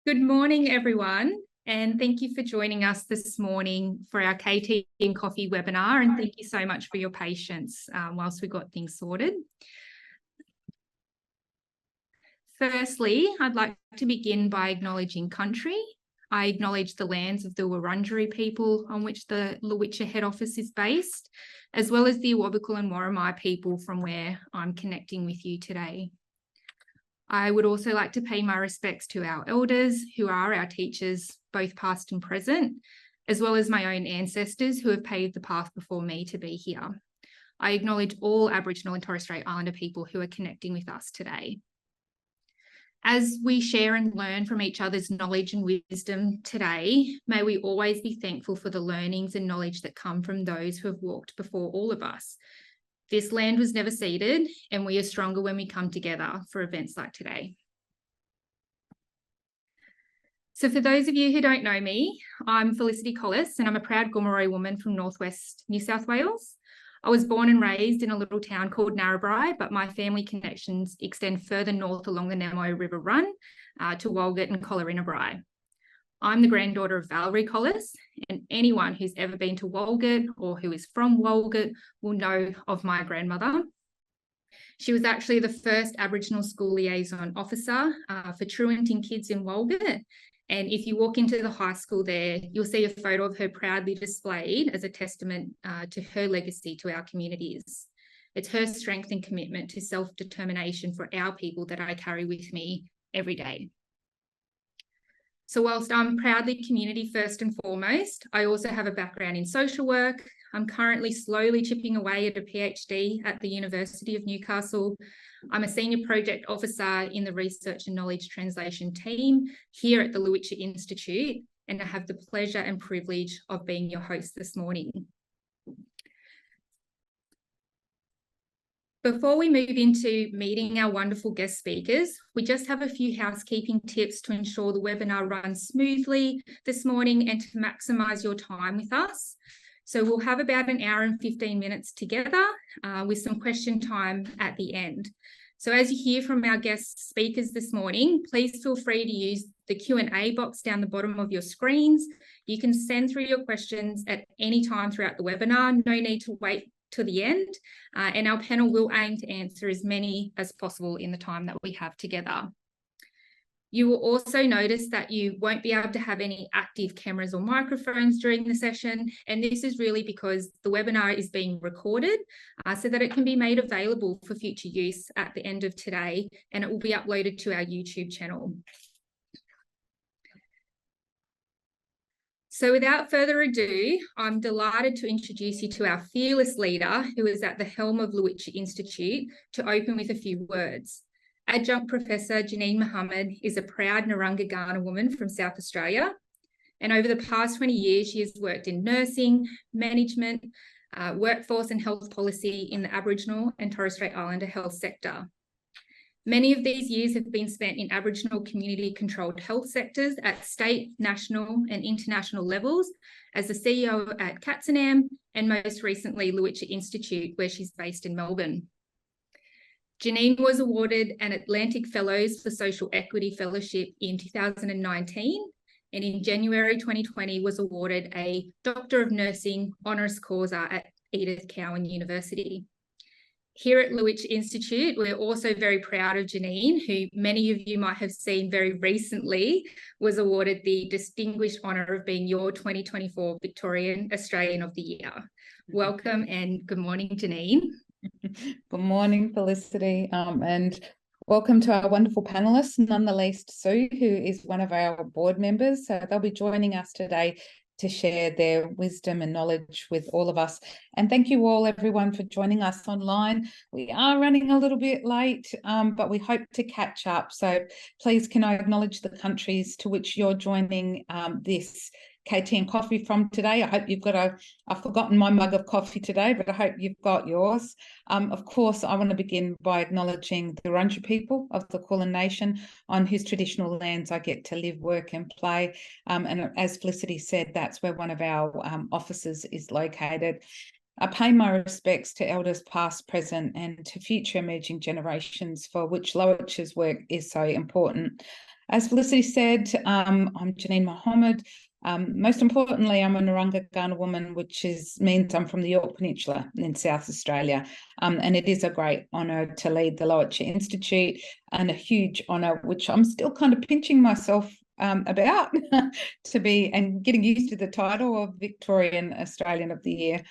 Good morning, everyone, and thank you for joining us this morning for our KT and Coffee webinar, and thank you so much for your patience whilst we got things sorted. Firstly, I'd like to begin by acknowledging country. I acknowledge the lands of the Wurundjeri people on which the Lowitja head office is based, as well as the Awabakal and Worimi people from where I'm connecting with you today. I would also like to pay my respects to our elders, who are our teachers, both past and present, as well as my own ancestors who have paved the path before me to be here. I acknowledge all Aboriginal and Torres Strait Islander people who are connecting with us today. As we share and learn from each other's knowledge and wisdom today, may we always be thankful for the learnings and knowledge that come from those who have walked before all of us. This land was never ceded, and we are stronger when we come together for events like today. So for those of you who don't know me, I'm Felicity Collis, and I'm a proud Gurriny woman from northwest New South Wales. I was born and raised in a little town called Narrabri, but my family connections extend further north along the Namo River Run to Walgett and Collarinabri. I'm the granddaughter of Valerie Collis, and anyone who's ever been to Walgett or who is from Walgett will know of my grandmother. She was actually the first Aboriginal school liaison officer for truanting kids in Walgett. And if you walk into the high school there, you'll see a photo of her proudly displayed as a testament to her legacy to our communities. It's her strength and commitment to self-determination for our people that I carry with me every day. So whilst I'm proudly community first and foremost, I also have a background in social work. I'm currently slowly chipping away at a PhD at the University of Newcastle. I'm a senior project officer in the research and knowledge translation team here at the Lowitja Institute, and I have the pleasure and privilege of being your host this morning. Before we move into meeting our wonderful guest speakers, we just have a few housekeeping tips to ensure the webinar runs smoothly this morning and to maximise your time with us. So we'll have about an hour and 15 minutes together with some question time at the end. So as you hear from our guest speakers this morning, please feel free to use the Q&A box down the bottom of your screens. You can send through your questions at any time throughout the webinar. No need to wait to the end, and our panel will aim to answer as many as possible in the time that we have together. You will also notice that you won't be able to have any active cameras or microphones during the session, and this is really because the webinar is being recorded so that it can be made available for future use at the end of today, and it will be uploaded to our YouTube channel. So without further ado, I'm delighted to introduce you to our fearless leader who is at the helm of Lowitja Institute to open with a few words. Adjunct Professor Janine Mohammed is a proud Narungga Kaurna woman from South Australia. And over the past 20 years, she has worked in nursing, management, workforce and health policy in the Aboriginal and Torres Strait Islander health sector. Many of these years have been spent in Aboriginal community-controlled health sectors at state, national and international levels as the CEO at Katzenam and most recently Lowitja Institute, where she's based in Melbourne. Janine was awarded an Atlantic Fellows for Social Equity Fellowship in 2019 and in January 2020 was awarded a Doctor of Nursing honoris causa at Edith Cowan University. Here at Lowitja Institute, we're also very proud of Janine, who many of you might have seen very recently was awarded the distinguished honour of being your 2024 Victorian Australian of the Year. Welcome and good morning, Janine. Good morning, Felicity, and welcome to our wonderful panellists, none the least Sue, who is one of our board members. So they'll be joining us today to share their wisdom and knowledge with all of us. And thank you all, everyone, for joining us online. We are running a little bit late, but we hope to catch up. So please can I acknowledge the countries to which you're joining this KT and coffee from today. I hope you've got I've forgotten my mug of coffee today, but I hope you've got yours. Of course, I want to begin by acknowledging the Wurundjeri people of the Kulin Nation on whose traditional lands I get to live, work and play. And as Felicity said, that's where one of our offices is located. I pay my respects to elders past, present and to future emerging generations for which Lowitja's work is so important. As Felicity said, I'm Janine Mohammed. Most importantly, I'm a Narungga woman, which means I'm from the Yorke Peninsula in South Australia. And it is a great honour to lead the Lowitja Institute, and a huge honour, which I'm still kind of pinching myself about to be, and getting used to the title of Victorian Australian of the Year.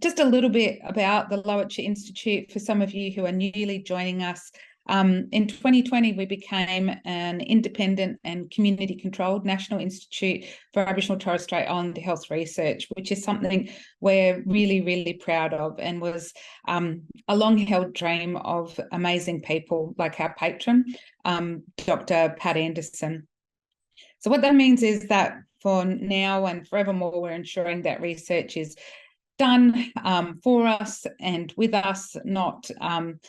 Just a little bit about the Lowitja Institute for some of you who are newly joining us. In 2020, we became an independent and community-controlled National Institute for Aboriginal Torres Strait Islander Health Research, which is something we're really, really proud of, and was a long-held dream of amazing people like our patron, Dr. Pat Anderson. So what that means is that for now and forevermore, we're ensuring that research is done for us and with us, not on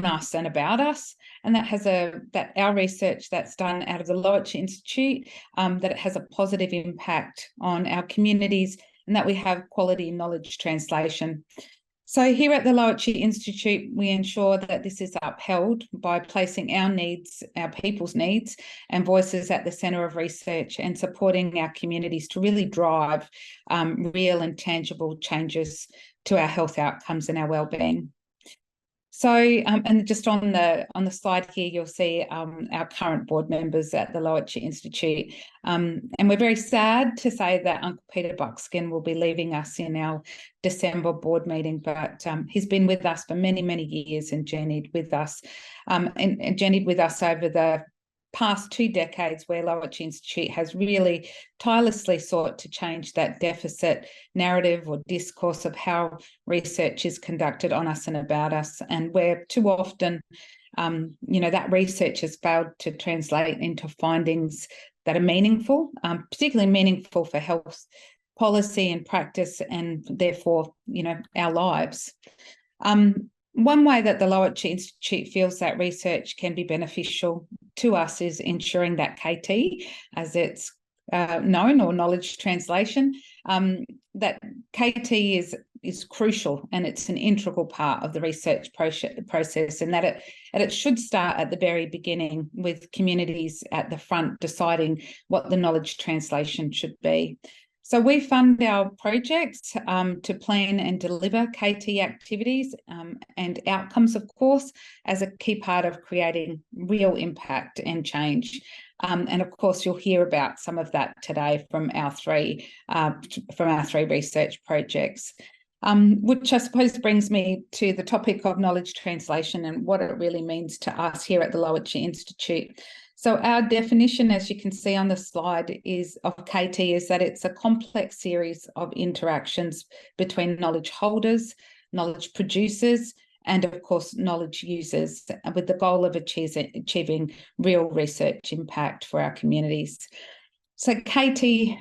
us and about us, and that our research that's done out of the Lowitja Institute, that it has a positive impact on our communities, and that we have quality knowledge translation. So here at the Lowitja Institute, we ensure that this is upheld by placing our needs, our people's needs and voices at the centre of research, and supporting our communities to really drive real and tangible changes to our health outcomes and our wellbeing. So, and just on the slide here, you'll see our current board members at the Lowitja Institute. And we're very sad to say that Uncle Peter Buckskin will be leaving us in our December board meeting, but he's been with us for many, many years and journeyed with us, and journeyed with us over the past 2 decades, where Lowitja Institute has really tirelessly sought to change that deficit narrative or discourse of how research is conducted on us and about us, and where too often, that research has failed to translate into findings that are meaningful, particularly meaningful for health policy and practice, and therefore, our lives. One way that the Lowitja Institute feels that research can be beneficial to us is ensuring that KT, as it's known, or knowledge translation, that KT is crucial, and it's an integral part of the research process, and that it should start at the very beginning, with communities at the front deciding what the knowledge translation should be. So we fund our projects to plan and deliver KT activities and outcomes, of course, as a key part of creating real impact and change. And of course, you'll hear about some of that today from our three research projects, which I suppose brings me to the topic of knowledge translation and what it really means to us here at the Lowitja Institute. So our definition, as you can see on the slide, of KT is that it's a complex series of interactions between knowledge holders, knowledge producers, and of course, knowledge users, with the goal of achieving real research impact for our communities. So KT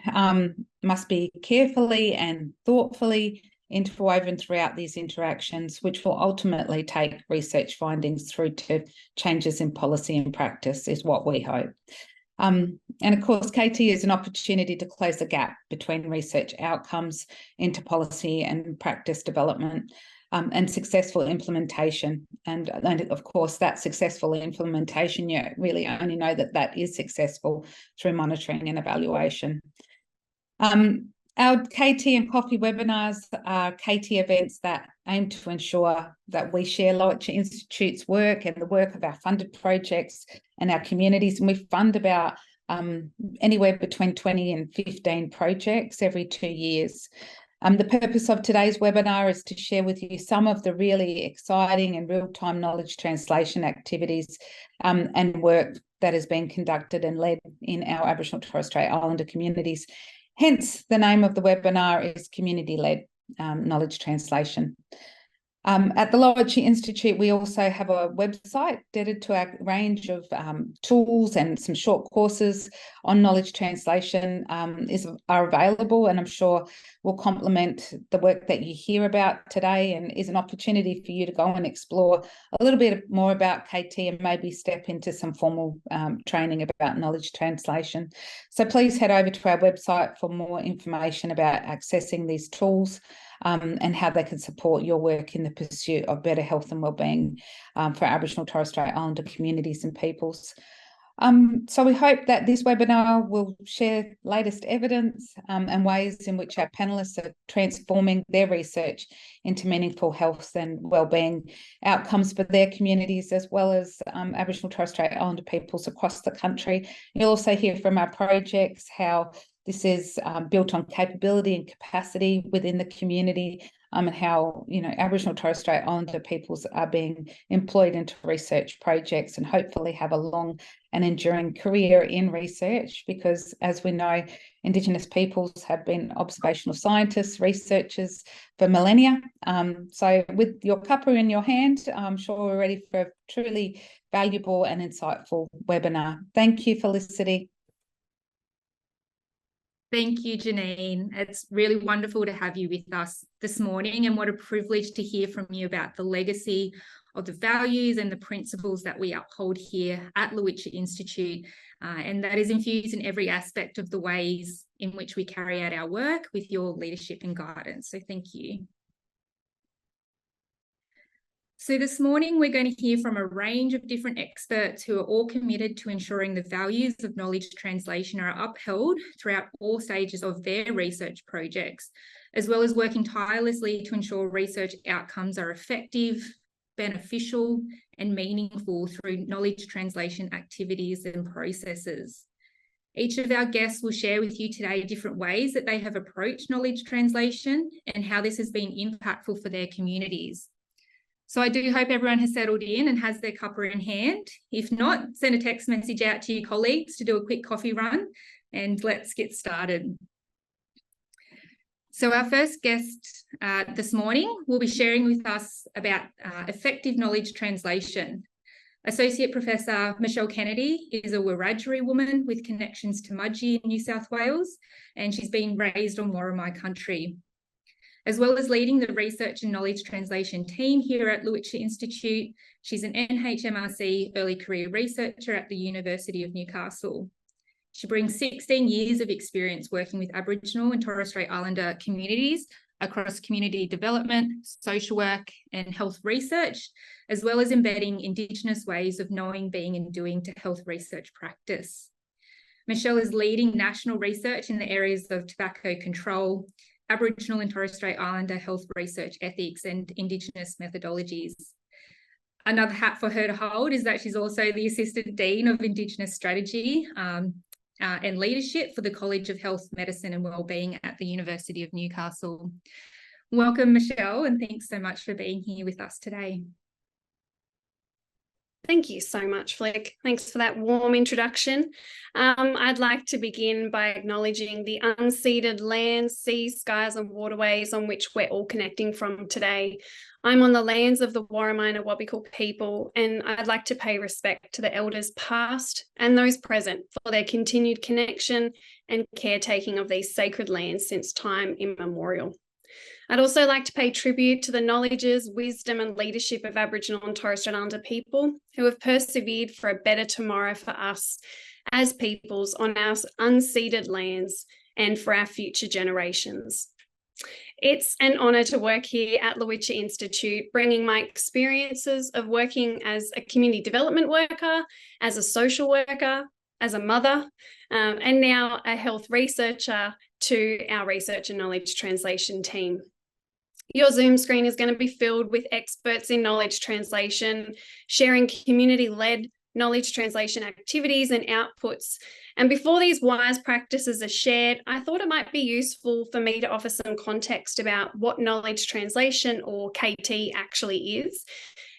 must be carefully and thoughtfully interwoven throughout these interactions, which will ultimately take research findings through to changes in policy and practice, is what we hope. And of course, KT is an opportunity to close the gap between research outcomes into policy and practice development, and successful implementation. And of course, that successful implementation, you really only know that is successful through monitoring and evaluation. Our KT and coffee webinars are KT events that aim to ensure that we share Lowitja Institute's work and the work of our funded projects and our communities. And we fund about anywhere between 20 and 15 projects every 2 years. The purpose of today's webinar is to share with you some of the really exciting and real-time knowledge translation activities and work that has been conducted and led in our Aboriginal Torres Strait Islander communities. Hence, the name of the webinar is Community-Led Knowledge Translation. At the Lowitja Institute, we also have a website dedicated to our range of tools, and some short courses on knowledge translation are available, and I'm sure will complement the work that you hear about today, and is an opportunity for you to go and explore a little bit more about KT and maybe step into some formal training about knowledge translation. So please head over to our website for more information about accessing these tools, and how they can support your work in the pursuit of better health and wellbeing for Aboriginal Torres Strait Islander communities and peoples. So we hope that this webinar will share latest evidence and ways in which our panellists are transforming their research into meaningful health and wellbeing outcomes for their communities, as well as Aboriginal Torres Strait Islander peoples across the country. You'll also hear from our projects how this is built on capability and capacity within the community, and how, you know, Aboriginal Torres Strait Islander peoples are being employed into research projects and hopefully have a long and enduring career in research, because as we know, Indigenous peoples have been observational scientists, researchers for millennia. So with your cuppa in your hand, I'm sure we're ready for a truly valuable and insightful webinar. Thank you, Felicity. Thank you, Janine. It's really wonderful to have you with us this morning, and what a privilege to hear from you about the legacy of the values and the principles that we uphold here at Lowitja Institute, and that is infused in every aspect of the ways in which we carry out our work with your leadership and guidance. So thank you. So this morning, we're going to hear from a range of different experts who are all committed to ensuring the values of knowledge translation are upheld throughout all stages of their research projects, as well as working tirelessly to ensure research outcomes are effective, beneficial, and meaningful through knowledge translation activities and processes. Each of our guests will share with you today different ways that they have approached knowledge translation and how this has been impactful for their communities. So I do hope everyone has settled in and has their cuppa in hand. If not, send a text message out to your colleagues to do a quick coffee run, and let's get started. So our first guest this morning will be sharing with us about effective knowledge translation. Associate Professor Michelle Kennedy is a Wiradjuri woman with connections to Mudgee in New South Wales, and she's been raised on Worimi country. As well as leading the research and knowledge translation team here at Lowitja Institute, she's an NHMRC early career researcher at the University of Newcastle. She brings 16 years of experience working with Aboriginal and Torres Strait Islander communities across community development, social work, and health research, as well as embedding Indigenous ways of knowing, being, and doing to health research practice. Michelle is leading national research in the areas of tobacco control, Aboriginal and Torres Strait Islander health research ethics, and Indigenous methodologies. Another hat for her to hold is that she's also the Assistant Dean of Indigenous Strategy and Leadership for the College of Health, Medicine and Wellbeing at the University of Newcastle. Welcome, Michelle, and thanks so much for being here with us today. Thank you so much, Flick. Thanks for that warm introduction. I'd like to begin by acknowledging the unceded lands, seas, skies and waterways on which we're all connecting from today. I'm on the lands of the Worimi and Awabakal people, and I'd like to pay respect to the elders past and those present for their continued connection and caretaking of these sacred lands since time immemorial. I'd also like to pay tribute to the knowledges, wisdom and leadership of Aboriginal and Torres Strait Islander people who have persevered for a better tomorrow for us as peoples on our unceded lands and for our future generations. It's an honour to work here at Lowitja Institute, bringing my experiences of working as a community development worker, as a social worker, as a mother, and now a health researcher to our research and knowledge translation team. Your Zoom screen is going to be filled with experts in knowledge translation, sharing community-led knowledge translation activities and outputs. And before these wise practices are shared, I thought it might be useful for me to offer some context about what knowledge translation, or KT, actually is,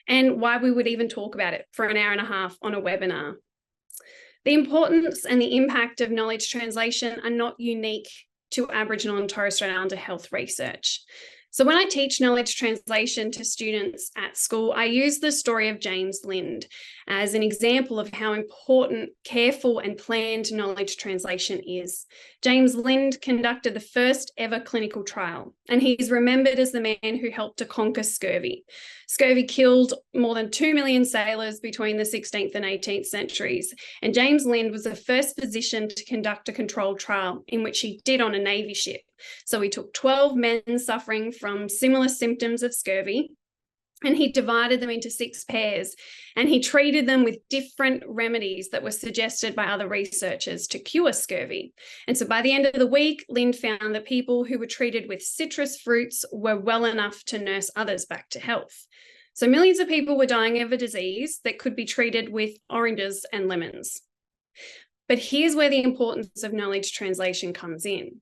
and why we would even talk about it for an hour and a half on a webinar. The importance and the impact of knowledge translation are not unique to Aboriginal and Torres Strait Islander health research. So when I teach knowledge translation to students at school, I use the story of James Lind as an example of how important careful and planned knowledge translation is. James Lind conducted the first ever clinical trial, and he's remembered as the man who helped to conquer scurvy. Scurvy killed more than 2 million sailors between the 16th and 18th centuries, and James Lind was the first physician to conduct a controlled trial, in which he did on a Navy ship. So he took 12 men suffering from similar symptoms of scurvy, And he divided them into 6 pairs, and he treated them with different remedies that were suggested by other researchers to cure scurvy. And so by the end of the week, Lind found that people who were treated with citrus fruits were well enough to nurse others back to health. So millions of people were dying of a disease that could be treated with oranges and lemons. But here's where the importance of knowledge translation comes in.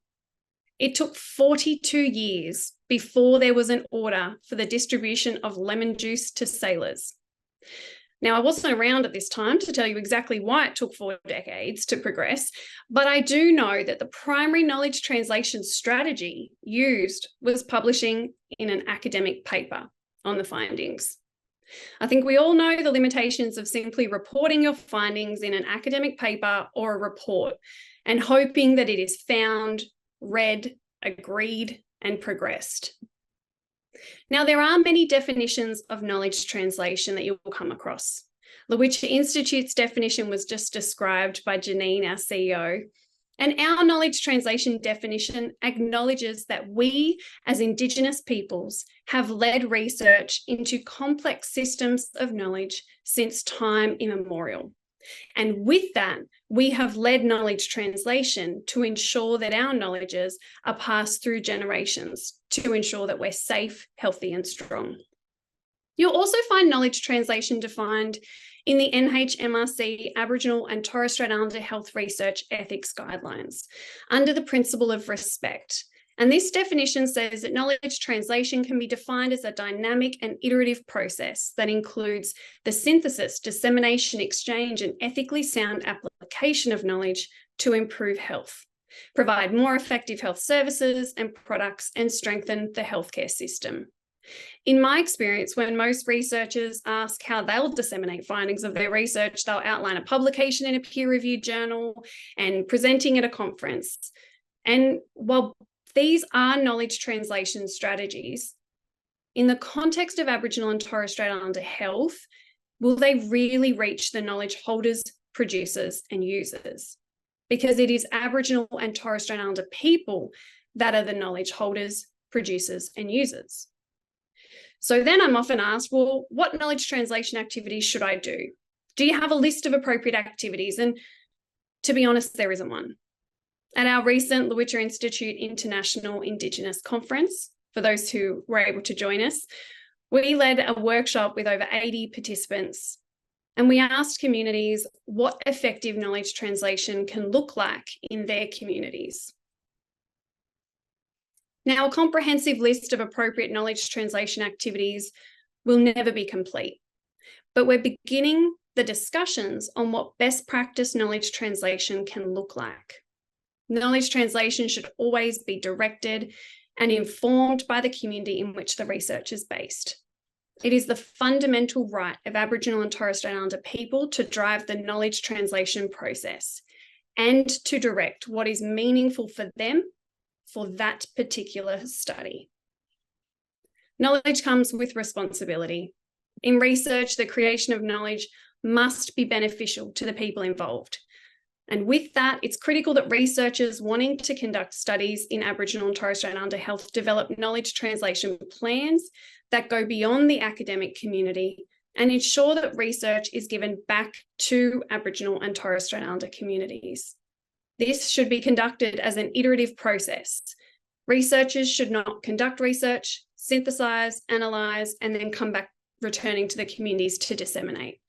It took 42 years before there was an order for the distribution of lemon juice to sailors. Now, I wasn't around at this time to tell you exactly why it took 4 decades to progress, but I do know that the primary knowledge translation strategy used was publishing in an academic paper on the findings. I think we all know the limitations of simply reporting your findings in an academic paper or a report and hoping that it is found, read, agreed, and progressed. Now, there are many definitions of knowledge translation that you will come across. Lowitja Institute's definition was just described by Janine, our CEO, and our knowledge translation definition acknowledges that we, as Indigenous peoples, have led research into complex systems of knowledge since time immemorial. And with that, we have led knowledge translation to ensure that our knowledges are passed through generations to ensure that we're safe, healthy, and strong. You'll also find knowledge translation defined in the NHMRC Aboriginal and Torres Strait Islander Health Research Ethics Guidelines under the principle of respect. And this definition says that knowledge translation can be defined as a dynamic and iterative process that includes the synthesis, dissemination, exchange, and ethically sound application of knowledge to improve health, provide more effective health services and products, and strengthen the healthcare system. In my experience, when most researchers ask how they'll disseminate findings of their research, they'll outline a publication in a peer-reviewed journal and presenting at a conference. And while these are knowledge translation strategies, in the context of Aboriginal and Torres Strait Islander health, will they really reach the knowledge holders, producers, and users? Because it is Aboriginal and Torres Strait Islander people that are the knowledge holders, producers, and users. So then I'm often asked, well, what knowledge translation activities should I do? Do you have a list of appropriate activities? And to be honest, there isn't one. At our recent Lowitja Institute International Indigenous Conference, for those who were able to join us, we led a workshop with over 80 participants, and we asked communities what effective knowledge translation can look like in their communities. Now, a comprehensive list of appropriate knowledge translation activities will never be complete, but we're beginning the discussions on what best practice knowledge translation can look like. Knowledge translation should always be directed and informed by the community in which the research is based. It is the fundamental right of Aboriginal and Torres Strait Islander people to drive the knowledge translation process and to direct what is meaningful for them for that particular study. Knowledge comes with responsibility. In research, the creation of knowledge must be beneficial to the people involved. And with that, it's critical that researchers wanting to conduct studies in Aboriginal and Torres Strait Islander health develop knowledge translation plans that go beyond the academic community and ensure that research is given back to Aboriginal and Torres Strait Islander communities. This should be conducted as an iterative process. Researchers should not conduct research, synthesize, analyse, and then come back returning to the communities to disseminate.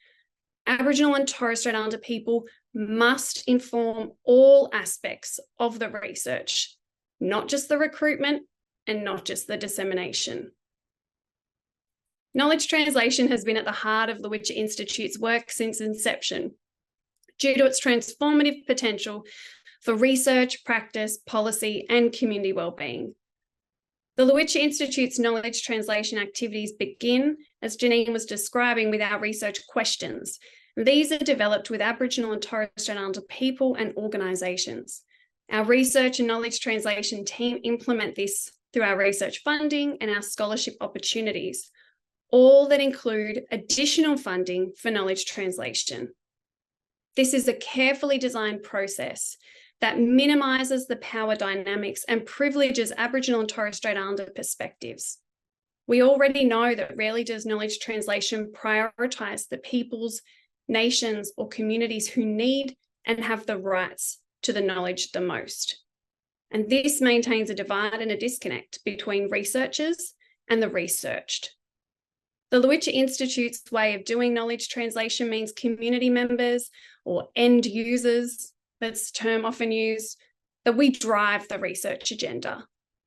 Aboriginal and Torres Strait Islander people must inform all aspects of the research, not just the recruitment and not just the dissemination. Knowledge translation has been at the heart of the Lowitja Institute's work since inception, due to its transformative potential for research, practice, policy, and community wellbeing. The Lowitja Institute's knowledge translation activities begin, as Janine was describing, with our research questions. These are developed with Aboriginal and Torres Strait Islander people and organisations. Our research and knowledge translation team implement this through our research funding and our scholarship opportunities, all that include additional funding for knowledge translation. This is a carefully designed process that minimises the power dynamics and privileges Aboriginal and Torres Strait Islander perspectives. We already know that rarely does knowledge translation prioritise the peoples, nations, or communities who need and have the rights to the knowledge the most. And this maintains a divide and a disconnect between researchers and the researched. The Lowitja Institute's way of doing knowledge translation means community members or end users, that's the term often used, that we drive the research agenda,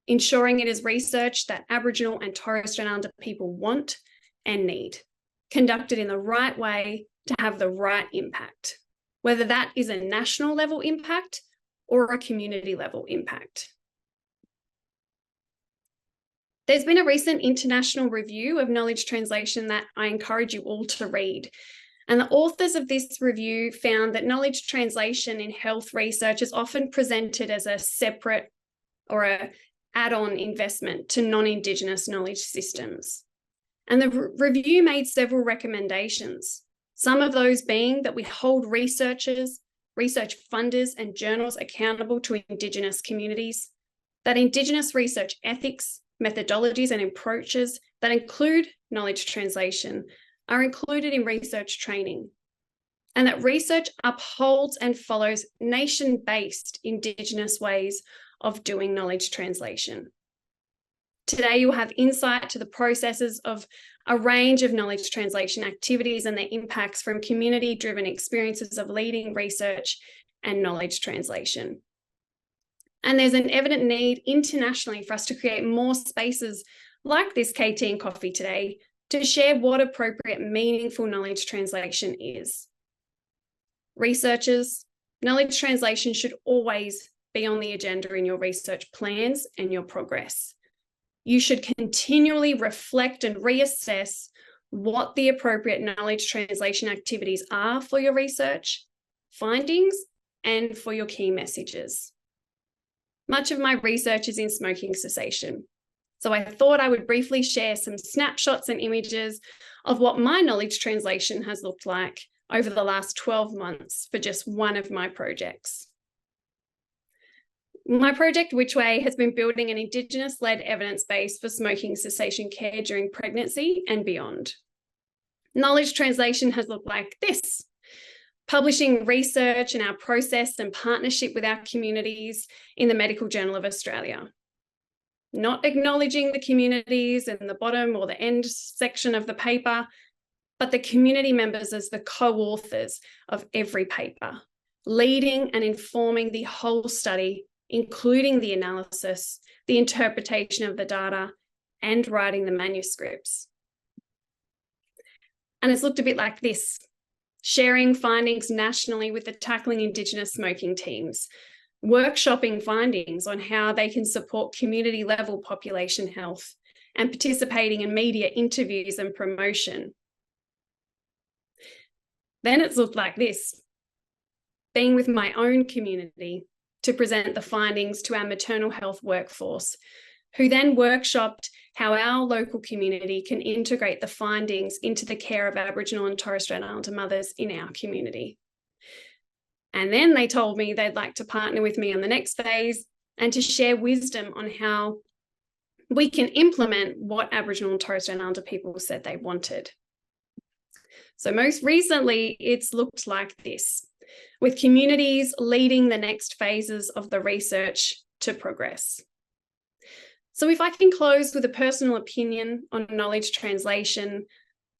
ensuring it is research that Aboriginal and Torres Strait Islander people want and need, conducted in the right way to have the right impact, whether that is a national level impact or a community level impact. There's been a recent international review of knowledge translation that I encourage you all to read. And the authors of this review found that knowledge translation in health research is often presented as a separate or an add-on investment to non-Indigenous knowledge systems. And the review made several recommendations, some of those being that we hold researchers, research funders and journals accountable to Indigenous communities, that Indigenous research ethics, methodologies and approaches that include knowledge translation are included in research training, and that research upholds and follows nation-based Indigenous ways of doing knowledge translation. Today, you'll have insight to the processes of a range of knowledge translation activities and their impacts from community-driven experiences of leading research and knowledge translation. And there's an evident need internationally for us to create more spaces like this KT and coffee today to share what appropriate, meaningful knowledge translation is. Researchers, knowledge translation should always be on the agenda in your research plans and your progress. You should continually reflect and reassess what the appropriate knowledge translation activities are for your research, findings, and for your key messages. Much of my research is in smoking cessation, so I thought I would briefly share some snapshots and images of what my knowledge translation has looked like over the last 12 months for just one of my projects. My project, Which Way, has been building an Indigenous-led evidence base for smoking cessation care during pregnancy and beyond. Knowledge translation has looked like this: publishing research and our process and partnership with our communities in the Medical Journal of Australia. Not acknowledging the communities in the bottom or the end section of the paper, but the community members as the co-authors of every paper, leading and informing the whole study, including the analysis, the interpretation of the data, and writing the manuscripts. And it's looked a bit like this: sharing findings nationally with the Tackling Indigenous Smoking teams, workshopping findings on how they can support community-level population health, and participating in media interviews and promotion. Then it's looked like this: being with my own community to present the findings to our maternal health workforce, who then workshopped how our local community can integrate the findings into the care of Aboriginal and Torres Strait Islander mothers in our community. And then they told me they'd like to partner with me on the next phase and to share wisdom on how we can implement what Aboriginal and Torres Strait Islander people said they wanted. So most recently, it's looked like this, with communities leading the next phases of the research to progress. So if I can close with a personal opinion on knowledge translation,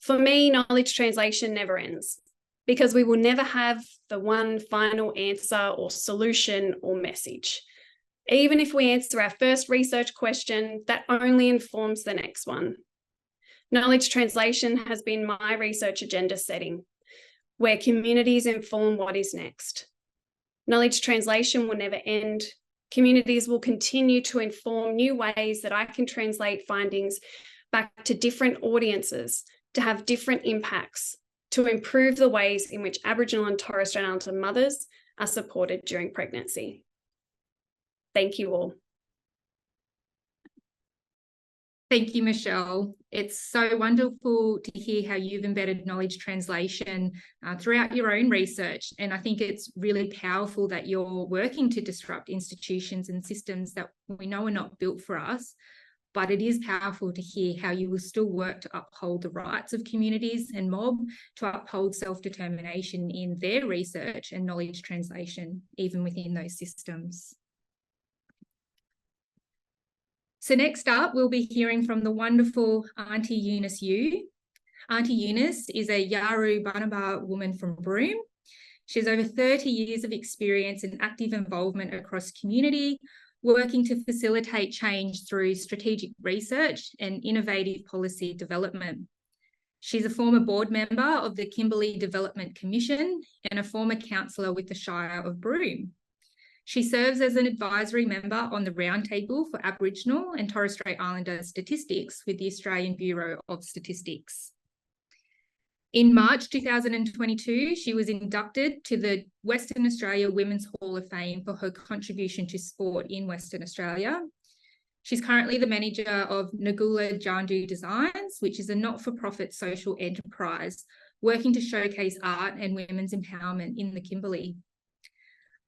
for me, knowledge translation never ends, because we will never have the one final answer or solution or message. Even if we answer our first research question, that only informs the next one. Knowledge translation has been my research agenda setting, where communities inform what is next. Knowledge translation will never end. Communities will continue to inform new ways that I can translate findings back to different audiences to have different impacts, to improve the ways in which Aboriginal and Torres Strait Islander mothers are supported during pregnancy. Thank you all. Thank you, Michelle. It's so wonderful to hear how you've embedded knowledge translation throughout your own research. And I think it's really powerful that you're working to disrupt institutions and systems that we know are not built for us, but it is powerful to hear how you will still work to uphold the rights of communities and mob, to uphold self-determination in their research and knowledge translation, even within those systems. So next up, we'll be hearing from the wonderful Aunty Eunice Yu. Aunty Eunice is a Yawuru Banaba woman from Buru. She has over 30 years of experience and active involvement across community, working to facilitate change through strategic research and innovative policy development. She's a former board member of the Kimberley Development Commission and a former councillor with the Shire of Buru. She serves as an advisory member on the Roundtable for Aboriginal and Torres Strait Islander Statistics with the Australian Bureau of Statistics. In March 2022, she was inducted to the Western Australia Women's Hall of Fame for her contribution to sport in Western Australia. She's currently the manager of Ngula Jandu Designs, which is a not-for-profit social enterprise working to showcase art and women's empowerment in the Kimberley.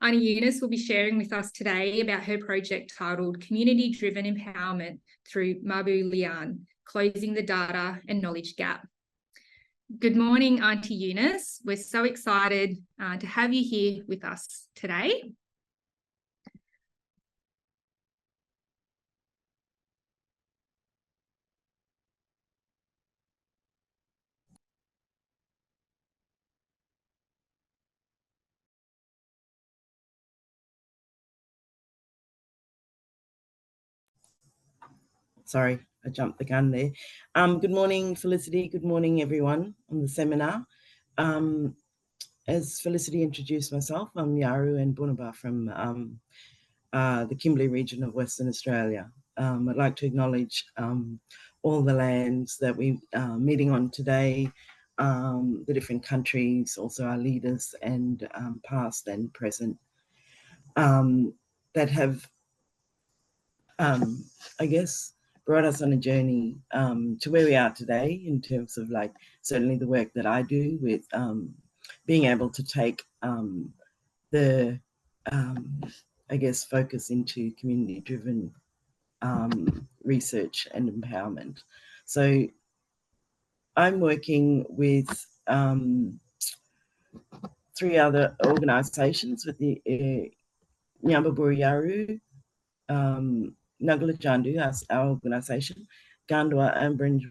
Aunty Eunice will be sharing with us today about her project titled Community-Driven Empowerment through Mabu Lian, Closing the Data and Knowledge Gap. Good morning, Aunty Eunice. We're so excited to have you here with us today. Sorry, I jumped the gun there. Good morning, Felicity. Good morning, everyone on the seminar. As Felicity introduced myself, I'm Yawuru and Bunaba from the Kimberley region of Western Australia. I'd like to acknowledge all the lands that we're meeting on today, the different countries, also our leaders and past and present that have, I guess, brought us on a journey to where we are today in terms of like certainly the work that I do with being able to take the I guess focus into community-driven research and empowerment. So I'm working with 3 other organisations with the Nyamba Buru Yawuru, Ngula Jandu, our organisation, Gandwa Ambrinj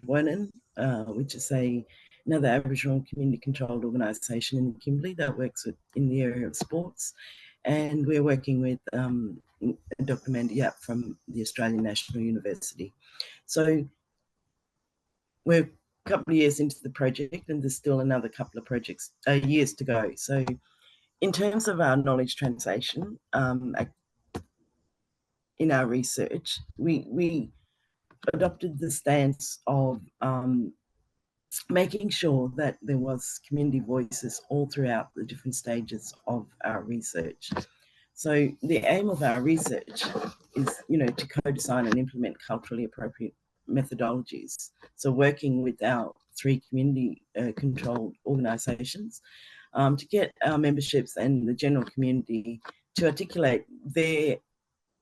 which is another Aboriginal community-controlled organisation in Kimberley that works in the area of sports. And we're working with Dr. Mandy Yap from the Australian National University. So we're a couple of years into the project and there's still another couple of years to go. So in terms of our knowledge translation, in our research, we adopted the stance of making sure that there was community voices all throughout the different stages of our research. So the aim of our research is, to co-design and implement culturally appropriate methodologies. So working with our 3 community controlled organisations to get our memberships and the general community to articulate their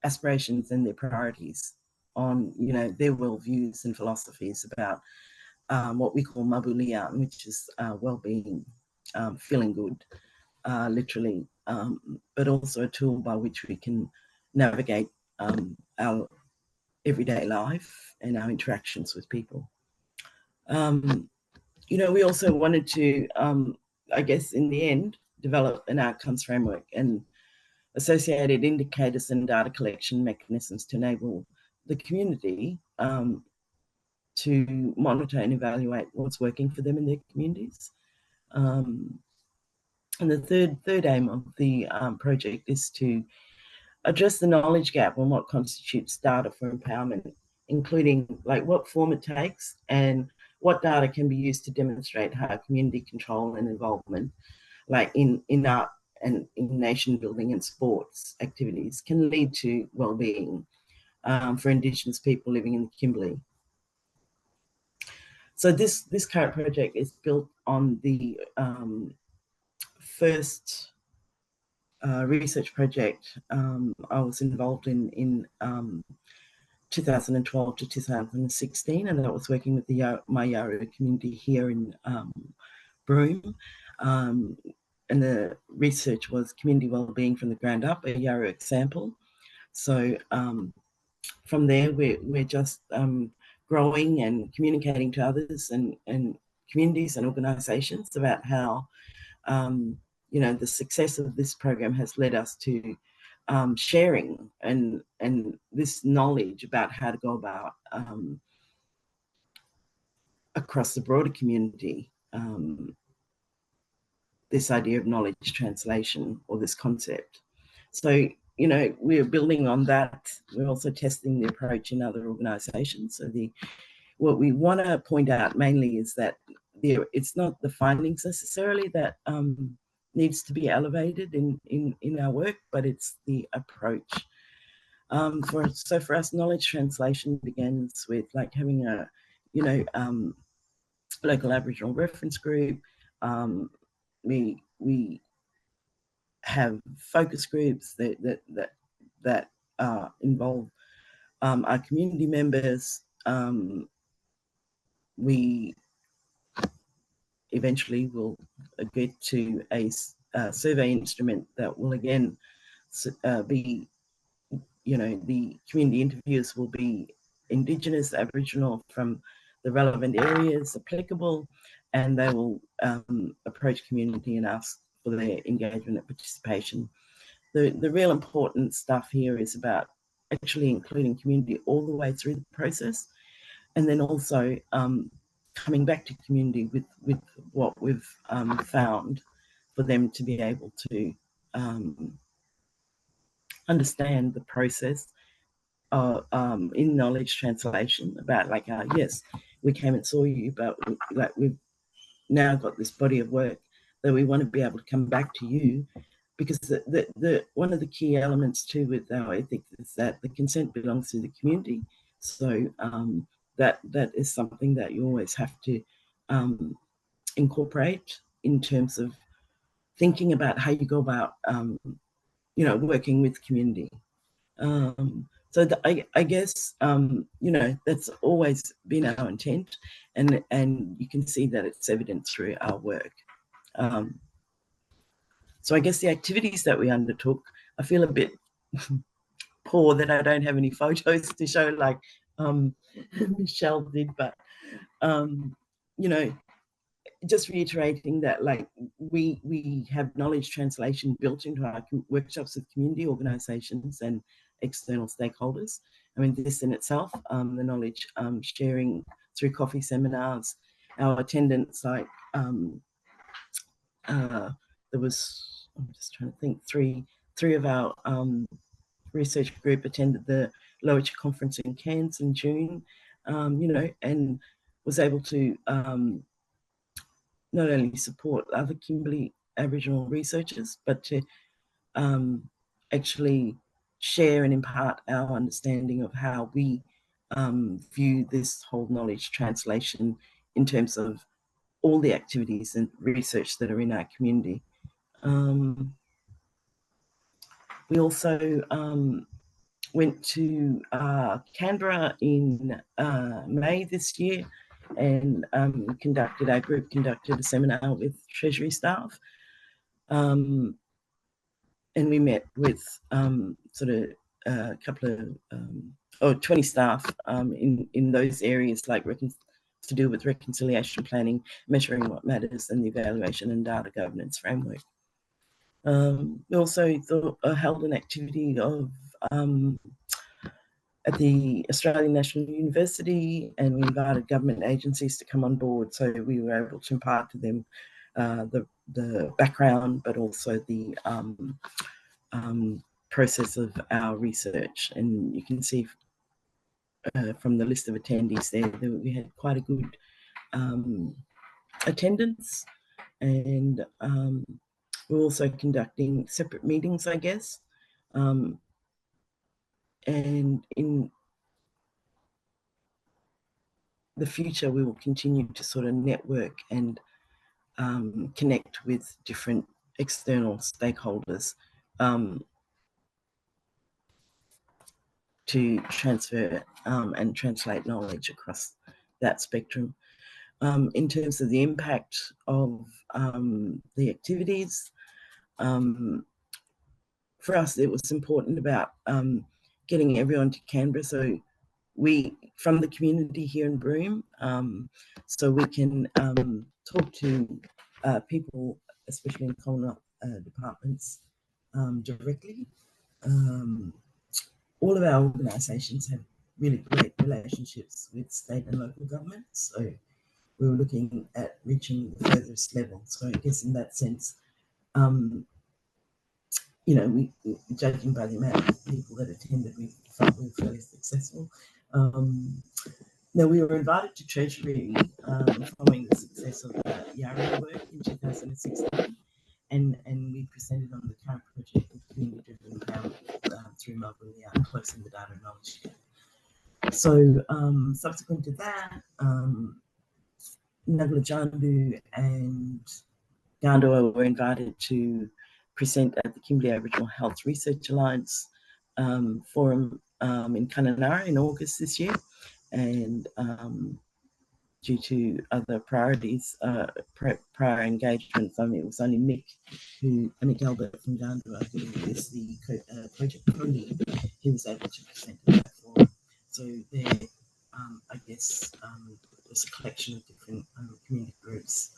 aspirations and their priorities on, their worldviews and philosophies about what we call Mabu Lian, which is well-being, feeling good, literally, but also a tool by which we can navigate our everyday life and our interactions with people. We also wanted to, I guess, in the end, develop an outcomes framework and associated indicators and data collection mechanisms to enable the community to monitor and evaluate what's working for them in their communities. And the third aim of the project is to address the knowledge gap on what constitutes data for empowerment, including like what form it takes and what data can be used to demonstrate how community control and involvement, like in art and in nation building and sports activities, can lead to well-being for Indigenous people living in the Kimberley. So this current project is built on the first research project I was involved in 2012 to 2016, and that was working with the my Yawuru community here in Buru. And the research was community wellbeing from the ground up, a Yawuru example. So from there, we're just growing and communicating to others and communities and organisations about how the success of this program has led us to sharing and this knowledge about how to go about across the broader community, this idea of knowledge translation, or this concept. So, we're building on that. We're also testing the approach in other organisations. So what we want to point out mainly is that it's not the findings necessarily that needs to be elevated in our work, but it's the approach. For us, knowledge translation begins with like having a, local Aboriginal reference group. We have focus groups that involve our community members. We eventually will get to a survey instrument that will again be, the community interviews will be Indigenous, Aboriginal from the relevant areas applicable, and they will approach community and ask for their engagement and participation. The real important stuff here is about actually including community all the way through the process, and then also coming back to community with what we've found, for them to be able to understand the process in knowledge translation about like, yes, we came and saw you, but we've now got this body of work that we want to be able to come back to you, because the one of the key elements too with our ethics is that the consent belongs to the community. So that is something that you always have to incorporate in terms of thinking about how you go about working with community. So I guess that's always been our intent, and you can see that it's evident through our work. So I guess the activities that we undertook, I feel a bit poor that I don't have any photos to show like Michelle did, but just reiterating that like we have knowledge translation built into our workshops with community organisations and external stakeholders. I mean, this in itself, the knowledge sharing through coffee seminars, our attendance, like there was, I'm just trying to think, three of our research group attended the Lowitja conference in Cairns in June, and was able to not only support other Kimberley Aboriginal researchers, but to actually share and impart our understanding of how we view this whole knowledge translation in terms of all the activities and research that are in our community. We also went to Canberra in May this year, and our group conducted a seminar with Treasury staff, and we met with sort of a couple of 20 staff in those areas, like to do with reconciliation planning, measuring what matters, and the evaluation and data governance framework. We also held an activity of at the Australian National University, and we invited government agencies to come on board, so we were able to impart to them the background, but also the process of our research. And you can see from the list of attendees there that we had quite a good attendance, and we're also conducting separate meetings, I guess. And in the future, we will continue to sort of network and connect with different external stakeholders. to transfer and translate knowledge across that spectrum. In terms of the impact of the activities, for us, it was important about getting everyone to Canberra. So we, from the community here in Broome, so we can talk to people, especially in Commonwealth departments, directly. All of our organisations have really great relationships with state and local governments. So we were looking at reaching the furthest level. So I guess in that sense, you know, we judging by the amount of people that attended, we felt we were fairly successful. Now we were invited to Treasury following the success of the Yawuru work in 2016, and we presented on the current project of community-driven empowerment through Melbourne, closing the data knowledge gap. So subsequent to that, Naglajandu and Gandua were invited to present at the Kimberley Aboriginal Health Research Alliance forum in Kununurra in August this year, and due to other priorities, prior engagements, I mean, it was only Mick Albert from Gandua, who is the project co-lead, who was able to present at that forum. So there, I guess, was a collection of different community groups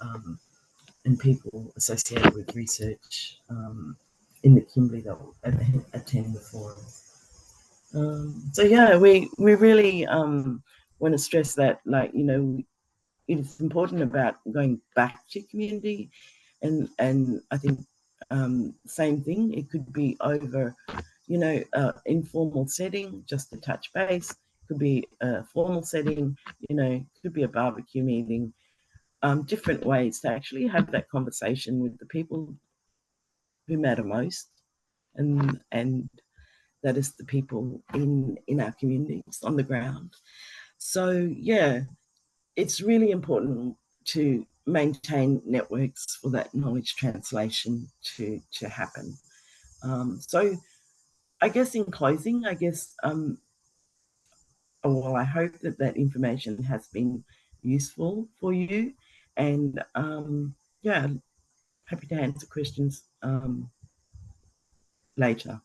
and people associated with research in the Kimberley that will attend the forum. So yeah, we really want to stress that, like, you know, it's important about going back to community, and I think same thing. It could be over, you know, informal setting, just to touch base. Could be a formal setting, you know, could be a barbecue meeting. Different ways to actually have that conversation with the people who matter most, and that is the people in our communities on the ground. So yeah, it's really important to maintain networks for that knowledge translation to happen. So I guess in closing, I guess, well, I hope that that information has been useful for you, and yeah, happy to answer questions later.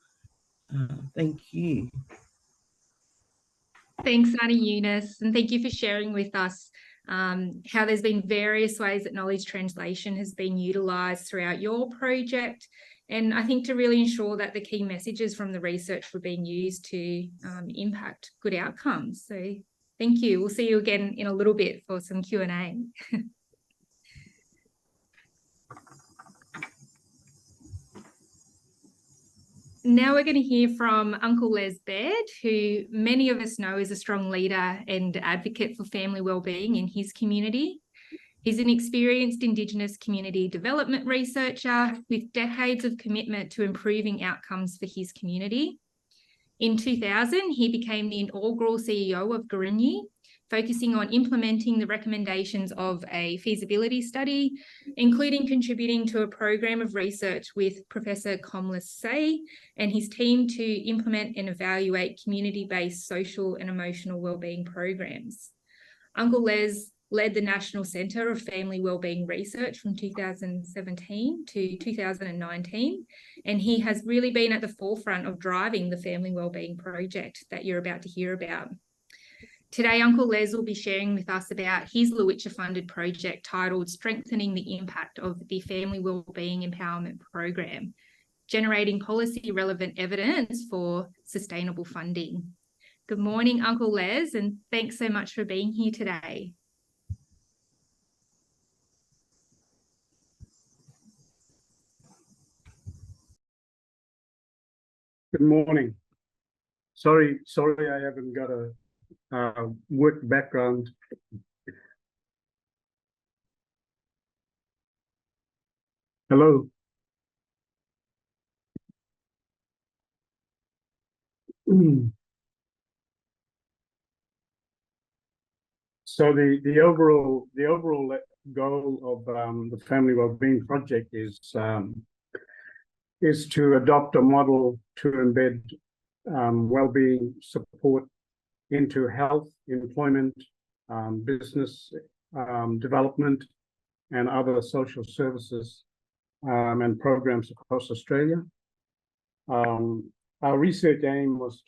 Thank you. Thanks, Aunty Eunice, and thank you for sharing with us how there's been various ways that knowledge translation has been utilised throughout your project, and I think to really ensure that the key messages from the research were being used to impact good outcomes. So thank you. We'll see you again in a little bit for some Q&A. Now we're going to hear from Uncle Les Baird, who many of us know is a strong leader and advocate for family wellbeing in his community. He's an experienced Indigenous community development researcher with decades of commitment to improving outcomes for his community. In 2000, he became the inaugural CEO of Gurriny, focusing on implementing the recommendations of a feasibility study, including contributing to a program of research with Professor Collis and his team to implement and evaluate community-based social and emotional wellbeing programs. Uncle Les led the National Centre of Family Wellbeing Research from 2017 to 2019, and he has really been at the forefront of driving the Family Wellbeing Project that you're about to hear about. Today, Uncle Les will be sharing with us about his Lowitja funded project titled Strengthening the Impact of the Family Wellbeing Empowerment Program, generating policy relevant evidence for sustainable funding. Good morning, Uncle Les, and thanks so much for being here today. Good morning. Sorry, I haven't got a work background. Hello. So the overall goal of the Family Wellbeing Project is to adopt a model to embed wellbeing support into health, employment, business development, and other social services and programs across Australia. Our research aim was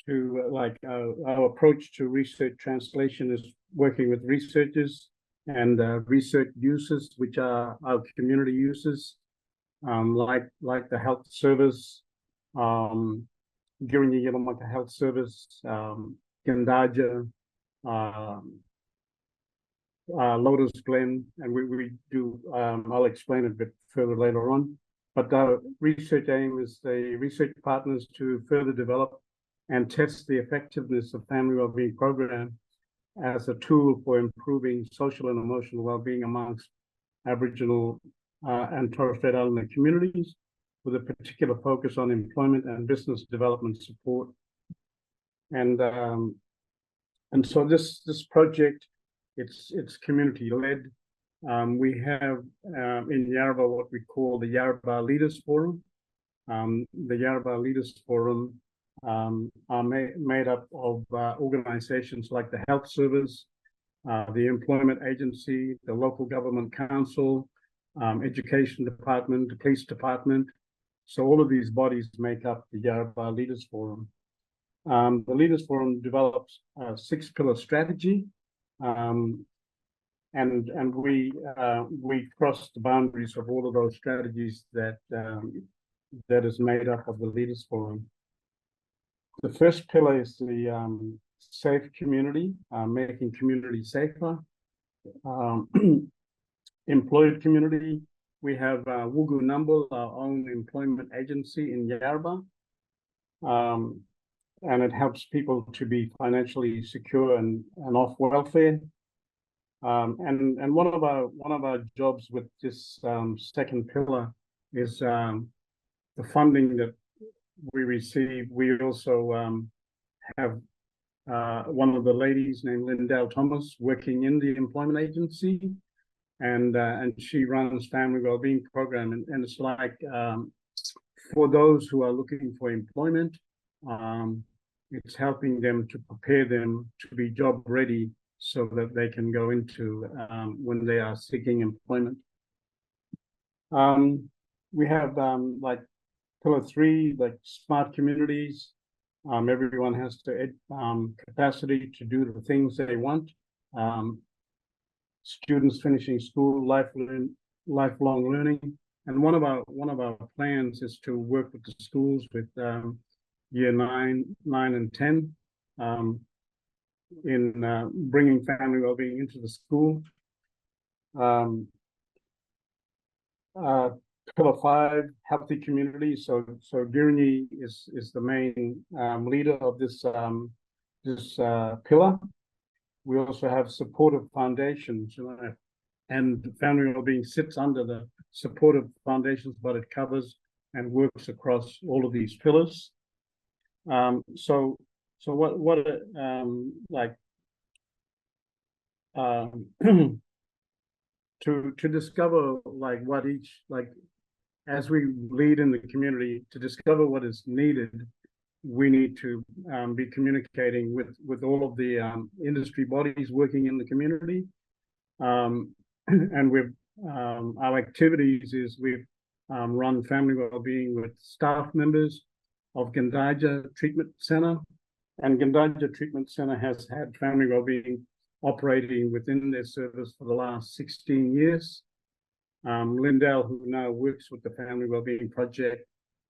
our approach to research translation is working with researchers and research users, which are our community users, like the health service, Gurriny Yealamucka Health Service, Gandaja, Lotus Glen, and we do, I'll explain a bit further later on. But the research aim is the research partners to further develop and test the effectiveness of family wellbeing program as a tool for improving social and emotional wellbeing amongst Aboriginal and Torres Strait Islander communities, with a particular focus on employment and business development support. And so this project, it's community led. We have in Yarrabah what we call the Yarrabah Leaders Forum. The Yarrabah Leaders Forum are made up of organisations like the Health Service, the Employment Agency, the Local Government Council, Education Department, the Police Department. So all of these bodies make up the Yarrabah Leaders Forum. The Leaders Forum develops a 6-pillar strategy, and we cross the boundaries of all of those strategies that is made up of the Leaders Forum. The first pillar is the safe community, making community safer. Employed community, we have Wugu Numble, our own employment agency in Yarrabah, and it helps people to be financially secure and off welfare. And one of our jobs with this second pillar is the funding that we receive. We also have one of the ladies named Lindell Thomas working in the employment agency, and she runs family wellbeing program, and it's like for those who are looking for employment, it's helping them to prepare them to be job ready so that they can go into when they are seeking employment. We have like pillar 3, like smart communities. Everyone has the capacity to do the things they want. Students finishing school, lifelong learning, and one of our plans is to work with the schools with year 9 and 10 in bringing family wellbeing into the school. Pillar 5, healthy community. So Gurriny is the main leader of this pillar. We also have supportive foundations, and family wellbeing sits under the supportive foundations, but it covers and works across all of these pillars. So what to discover like what each, like as we lead in the community, to discover what is needed, we need to be communicating with all of the industry bodies working in the community. And we've our activities is we've run family wellbeing with staff members of Gandaja Treatment Centre, and Gandaja Treatment Centre has had family wellbeing operating within their service for the last 16 years. Lindell, who now works with the Family Wellbeing Project,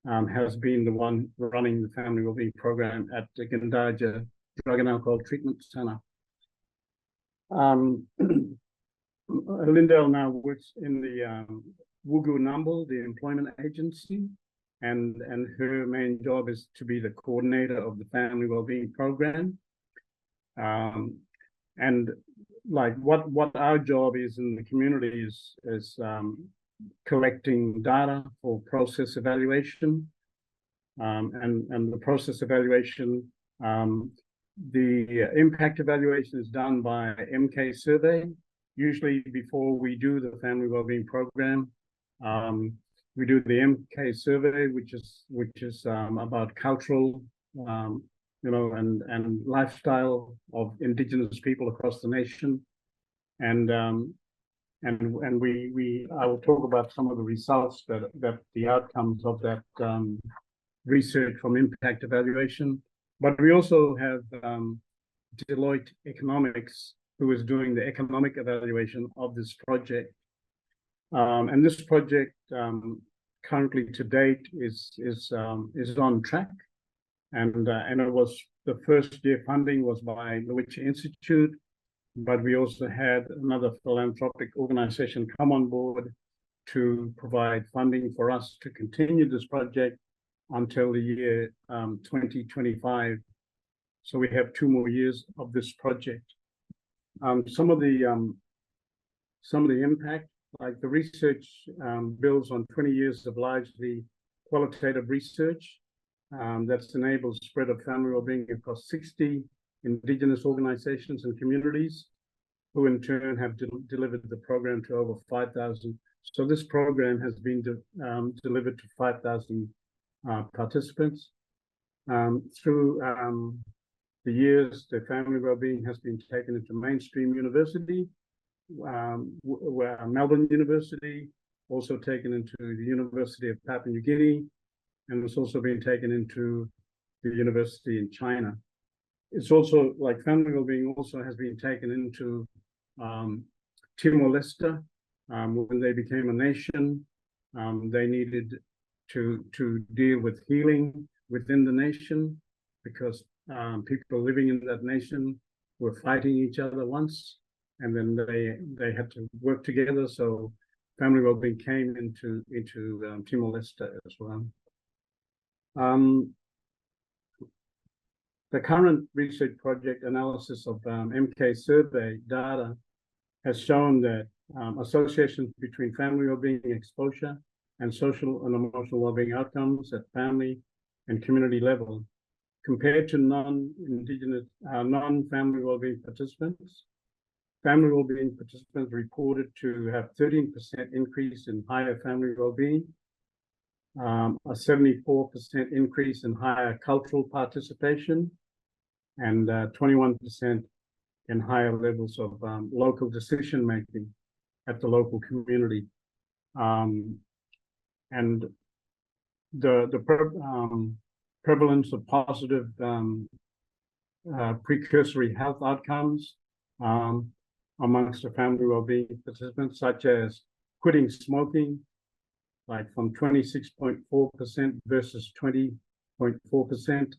has been the one running the Family Wellbeing Program at the Gandaja Drug and Alcohol Treatment Centre. Lindell now works in the Wugu Numble, the employment agency, and her main job is to be the coordinator of the Family Wellbeing Program. And like what our job is in the community is collecting data for process evaluation, and the process evaluation, the impact evaluation is done by MK survey, usually before we do the family wellbeing program. We do the MK survey, which is about cultural, and lifestyle of Indigenous people across the nation, and I will talk about some of the results that the outcomes of that research from impact evaluation. But we also have Deloitte Economics, who is doing the economic evaluation of this project. And this project currently to date is on track, and it was the first year funding was by Lowitja Institute, but we also had another philanthropic organization come on board to provide funding for us to continue this project until the year 2025. So we have 2 more years of this project. Some of the impact, like the research builds on 20 years of largely qualitative research that's enabled spread of family wellbeing across 60 Indigenous organizations and communities, who in turn have delivered the program to over 5,000. So this program has been delivered to 5,000 participants. Through the years, the family wellbeing has been taken into mainstream university, Melbourne University, also taken into the University of Papua New Guinea, and it's also been taken into the university in China. It's also, like, family wellbeing also has been taken into Timor-Leste. When they became a nation, they needed to deal with healing within the nation, because people living in that nation were fighting each other once, and then they had to work together. So family wellbeing came into Timor-Leste as well. The current research project analysis of MK survey data has shown that associations between family wellbeing exposure and social and emotional wellbeing outcomes at family and community level, compared to non-Indigenous, non-family wellbeing participants. Family wellbeing participants reported to have 13% increase in higher family wellbeing, a 74% increase in higher cultural participation, and 21% in higher levels of local decision making at the local community. And the prevalence of positive precursory health outcomes amongst the family wellbeing participants, such as quitting smoking, like from 26.4% versus 20.4%,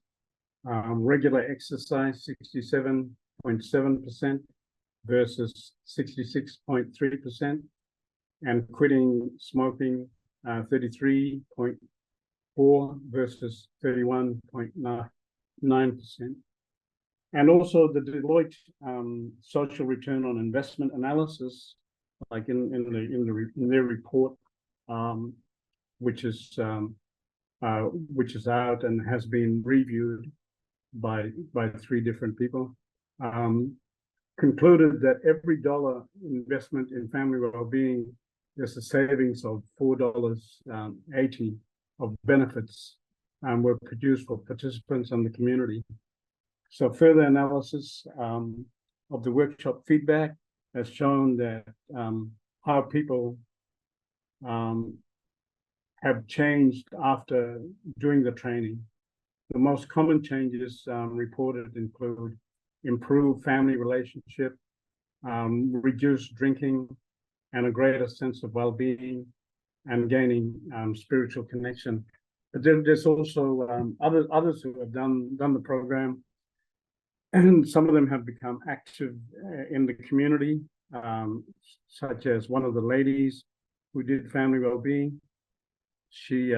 regular exercise 67.7% versus 66.3%, and quitting smoking 33.4% versus 31.9%. And also the Deloitte social return on investment analysis, like in their report, which is out and has been reviewed by 3 different people, concluded that every dollar investment in family wellbeing, there's a savings of $4.80 of benefits were produced for participants and the community. So further analysis of the workshop feedback has shown that how people have changed after doing the training. The most common changes reported include improved family relationship, reduced drinking, and a greater sense of well-being, and gaining spiritual connection. But there's also others who have done the program, and some of them have become active in the community, such as one of the ladies who did family well-being. She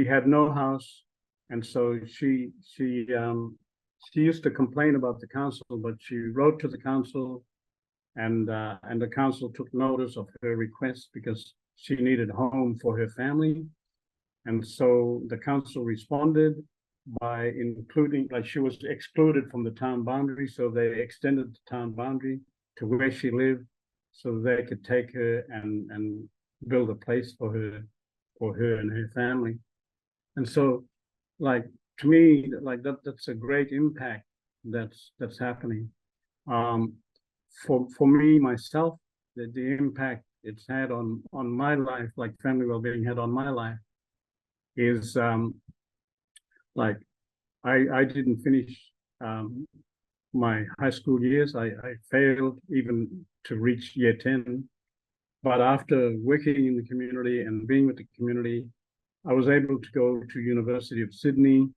had no house, and so she used to complain about the council, but she wrote to the council, and the council took notice of her request because she needed a home for her family. And so the council responded by including, like, she was excluded from the town boundary, so they extended the town boundary to where she lived so they could take her and build a place for her and her family. And so, like, to me, like that's a great impact that's happening. For me myself, the impact it's had on my life, like family wellbeing had on my life, is like I didn't finish my high school years. I failed even to reach year 10. But after working in the community and being with the community, I was able to go to University of Sydney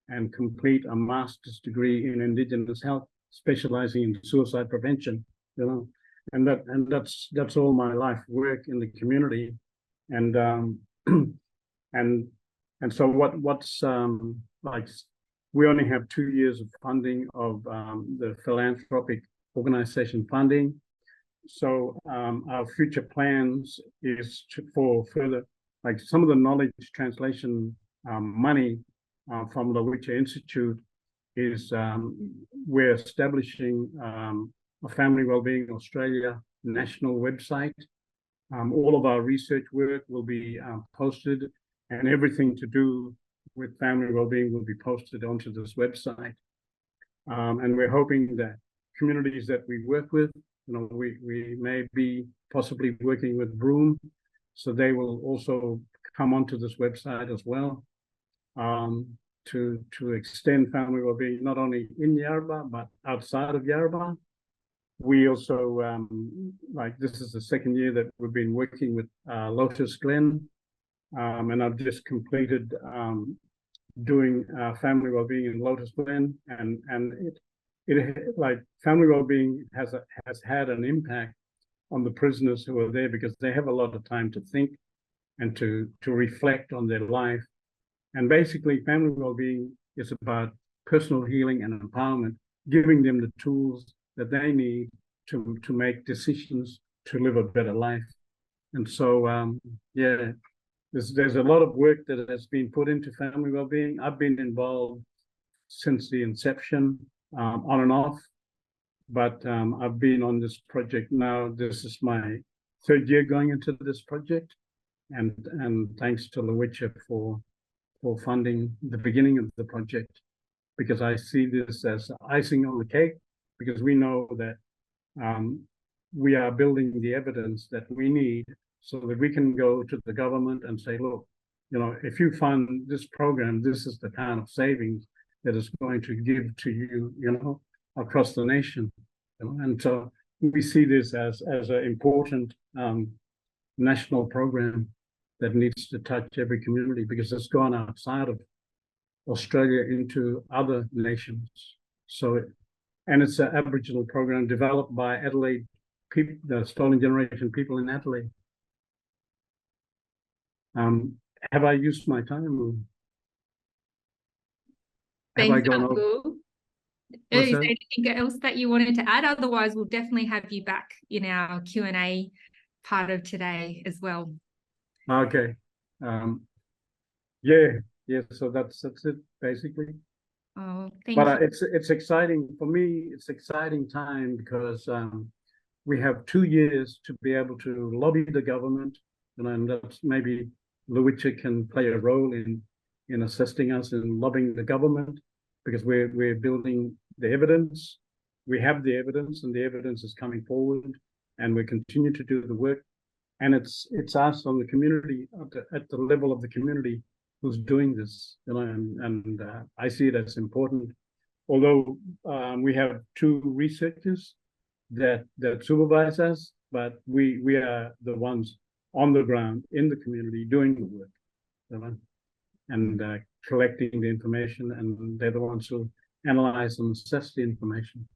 and complete a master's degree in Indigenous health, specializing in suicide prevention. You know, and that's all my life work in the community, and and so what's like, we only have 2 years of funding of the philanthropic organization funding. So our future plans is for further, like some of the knowledge translation money from the Lowitja Institute is we're establishing a Family Wellbeing Australia national website. All of our research work will be posted, and everything to do with family wellbeing will be posted onto this website. And we're hoping that communities that we work with, you know, we may be possibly working with Buru, so they will also come onto this website as well, to extend family wellbeing not only in Yarrabah but outside of Yarrabah. We also like, this is the second year that we've been working with Lotus Glen, and I've just completed doing family wellbeing in Lotus Glen, and it like family wellbeing has had an impact on the prisoners who are there, because they have a lot of time to think and to reflect on their life. And basically, family wellbeing is about personal healing and empowerment, giving them the tools that they need to make decisions to live a better life. And so, yeah, there's a lot of work that has been put into family wellbeing. I've been involved since the inception, on and off, but I've been on this project now. This is my 3rd year going into this project, and thanks to Lowitja for funding the beginning of the project, because I see this as icing on the cake, because we know that we are building the evidence that we need so that we can go to the government and say, look, you know, if you fund this program, this is the kind of savings that is going to give to you, you know, across the nation. You know? And so we see this as an important national program that needs to touch every community, because it's gone outside of Australia into other nations. So, and it's an Aboriginal program developed by Adelaide people, the Stolen Generation people in Adelaide. Have I used my time? Have I gone over? Is there anything else that you wanted to add? Otherwise, we'll definitely have you back in our Q&A part of today as well. Okay. Yeah. So that's it basically. Oh, thank but you. It's exciting for me. It's exciting time because we have 2 years to be able to lobby the government, and that's maybe Lowitja can play a role in assisting us in lobbying the government, because we're building the evidence. We have the evidence, and the evidence is coming forward, and we continue to do the work. And it's us on the community, at the level of the community, who's doing this, and I see it as important. Although we have 2 researchers that supervise us, but we are the ones on the ground in the community doing the work, and collecting the information, and they're the ones who analyze and assess the information.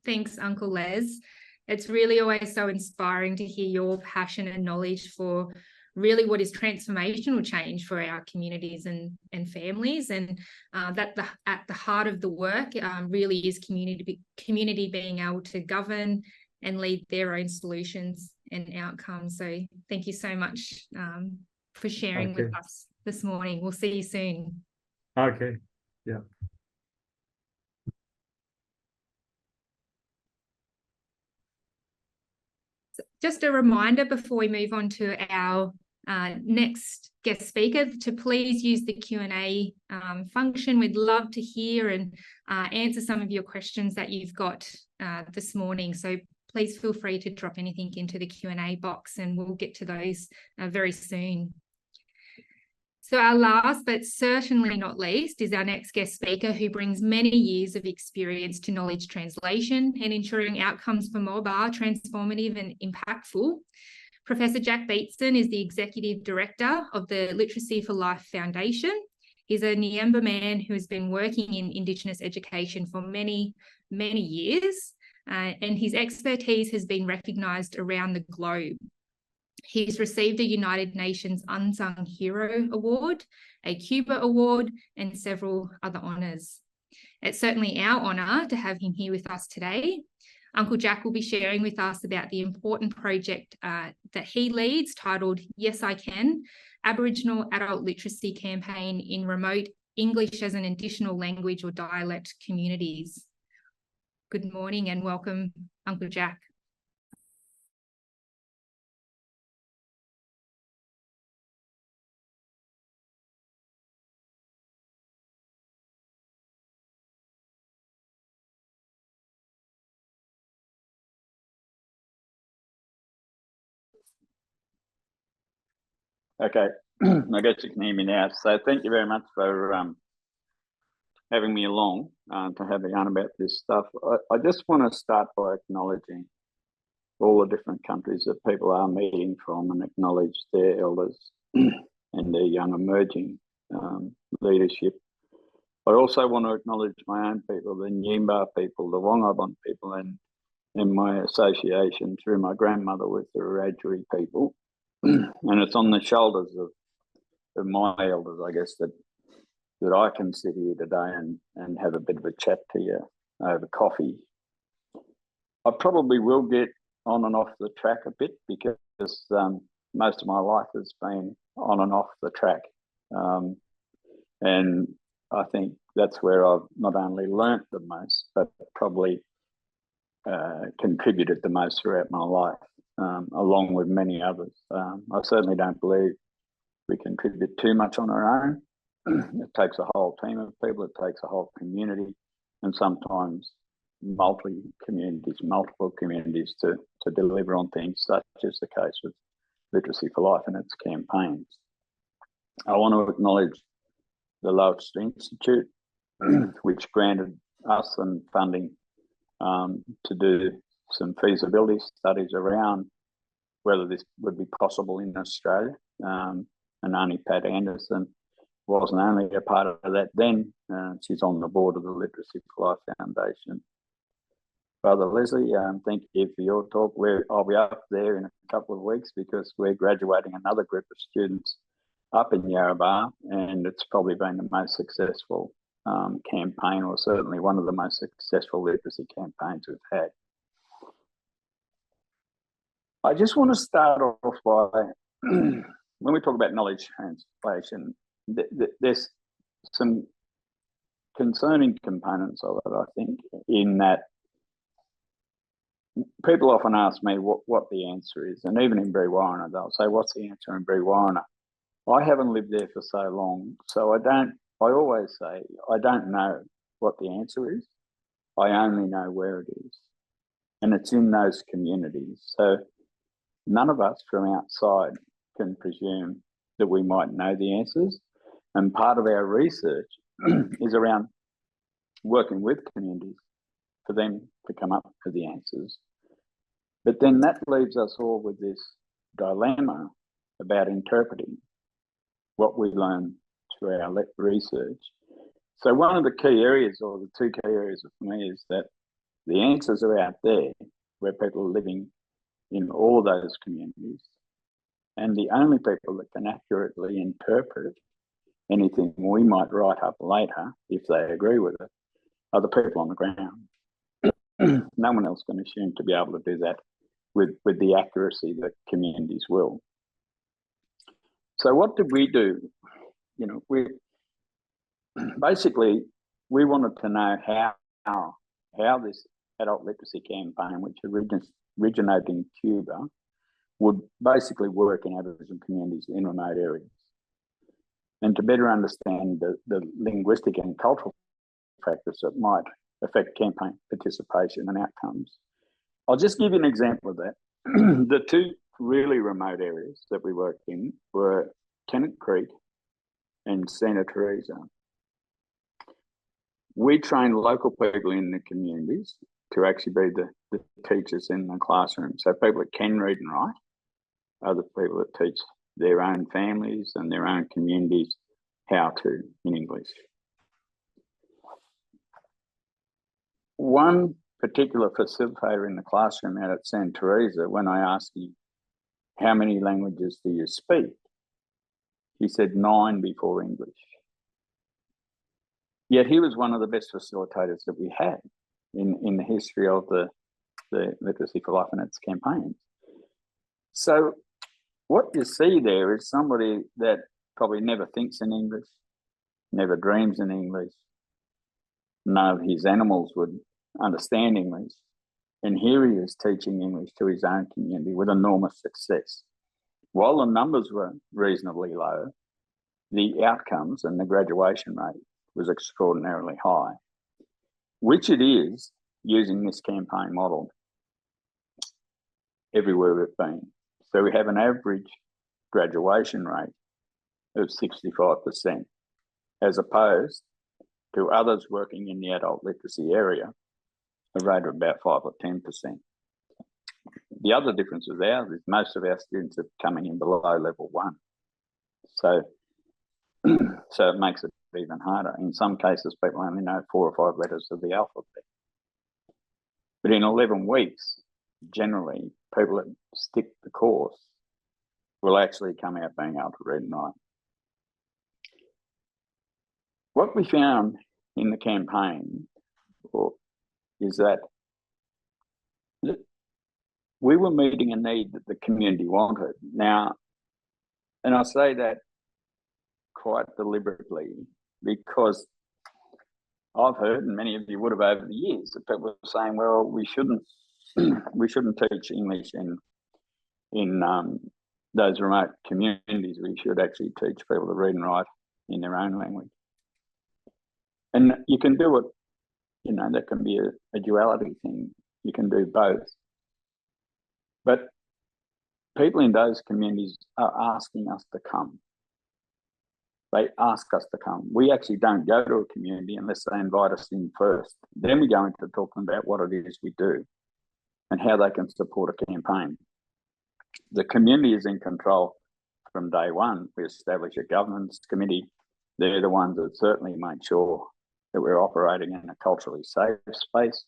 Thanks, Uncle Les. It's really always so inspiring to hear your passion and knowledge for really what is transformational change for our communities and families, and that at the heart of the work really is community being able to govern and lead their own solutions and outcomes. So thank you so much for sharing with us this morning. We'll see you soon. Okay, yeah. Just a reminder before we move on to our next guest speaker to please use the Q&A function. We'd love to hear and answer some of your questions that you've got this morning. So please feel free to drop anything into the Q&A box and we'll get to those very soon. So our last but certainly not least is our next guest speaker, who brings many years of experience to knowledge translation and ensuring outcomes for mob are transformative and impactful. Professor Jack Beetson is the Executive Director of the Literacy for Life Foundation. He's a Nyamba man who has been working in Indigenous education for many, many years, and his expertise has been recognised around the globe. He's received a United Nations Unsung Hero Award, a Cuba Award, and several other honours. It's certainly our honour to have him here with us today. Uncle Jack will be sharing with us about the important project that he leads, titled Yes I Can, Aboriginal Adult Literacy Campaign in Remote English as an Additional Language or Dialect Communities. Good morning and welcome, Uncle Jack. Okay, I guess you can hear me now. So thank you very much for having me along to have a yarn about this stuff. I just want to start by acknowledging all the different countries that people are meeting from and acknowledge their elders and their young emerging leadership. I also want to acknowledge my own people, the Nyamba people, the Wongabon people, and my association through my grandmother with the Wiradjuri people. And it's on the shoulders of my elders, I guess, that I can sit here today and have a bit of a chat to you over coffee. I probably will get on and off the track a bit because most of my life has been on and off the track. And I think that's where I've not only learnt the most, but probably contributed the most throughout my life. Along with many others. I certainly don't believe we contribute too much on our own. It takes a whole team of people, it takes a whole community, and sometimes multiple communities to deliver on things, such as the case with Literacy for Life and its campaigns. I want to acknowledge the Lowitja Institute, which granted us some funding to do some feasibility studies around whether this would be possible in Australia. And Aunty Pat Anderson wasn't only a part of that then, she's on the board of the Literacy for Life Foundation. Brother Leslie, thank you for your talk. I'll be up there in a couple of weeks because we're graduating another group of students up in Yawuru, and it's probably been the most successful campaign, or certainly one of the most successful literacy campaigns we've had. I just want to start off by, when we talk about knowledge translation, there's some concerning components of it, I think, in that people often ask me what the answer is, and even in Brewarrina, they'll say, what's the answer in Brewarrina? I haven't lived there for so long, so I always say, I don't know what the answer is. I only know where it is. And it's in those communities. So none of us from outside can presume that we might know the answers. And part of our research is around working with communities for them to come up with the answers. But then that leaves us all with this dilemma about interpreting what we learn through our research. So one of the key areas, or the two key areas for me, is that the answers are out there where people are living in all those communities. And the only people that can accurately interpret anything we might write up later, if they agree with it, are the people on the ground. No one else can assume to be able to do that with the accuracy that communities will. So what did we do? You know, we wanted to know how this adult literacy campaign, which originated in Cuba, would basically work in Aboriginal communities in remote areas. And to better understand the linguistic and cultural factors that might affect campaign participation and outcomes, I'll just give you an example of that. The two really remote areas that we worked in were Tennant Creek and Santa Teresa. We trained local people in the communities to actually be the teachers in the classroom. So people that can read and write are the people that teach their own families and their own communities how to in English. One particular facilitator in the classroom out at Santa Teresa, when I asked him, how many languages do you speak? He said 9 before English. Yet he was one of the best facilitators that we had in the history of the Literacy for Life and its campaigns. So what you see there is somebody that probably never thinks in English, never dreams in English. None of his animals would understand English. And here he is teaching English to his own community with enormous success. While the numbers were reasonably low, the outcomes and the graduation rate was extraordinarily high, which it is using this campaign model everywhere we've been. So we have an average graduation rate of 65%, as opposed to others working in the adult literacy area, a rate of about 5 or 10%. The other difference with ours is most of our students are coming in below level 1. So it makes it even harder. In some cases, people only know 4 or 5 letters of the alphabet. But in 11 weeks, generally, people that stick the course will actually come out being able to read and write. What we found in the campaign is that we were meeting a need that the community wanted. Now, and I say that quite deliberately because I've heard, and many of you would have over the years, that people were saying, well, we shouldn't teach English in those remote communities. We should actually teach people to read and write in their own language. And you can do it, you know, that can be a duality thing. You can do both. But people in those communities are asking us to come. They ask us to come. We actually don't go to a community unless they invite us in first. Then we go into talking about what it is we do and how they can support a campaign. The community is in control from day one. We establish a governance committee. They're the ones that certainly make sure that we're operating in a culturally safe space.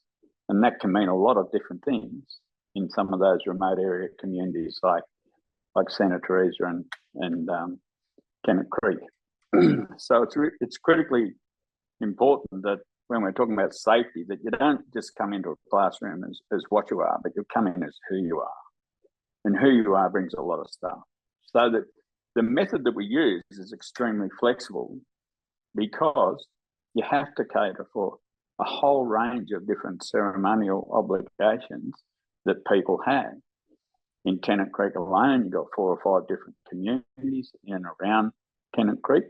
And that can mean a lot of different things in some of those remote area communities like Santa Teresa and Tennant Creek. So it's critically important that when we're talking about safety, that you don't just come into a classroom as what you are, but you come in as who you are. And who you are brings a lot of stuff. So that the method that we use is extremely flexible because you have to cater for a whole range of different ceremonial obligations that people have. In Tennant Creek alone, you've got 4 or 5 different communities in and around Tennant Creek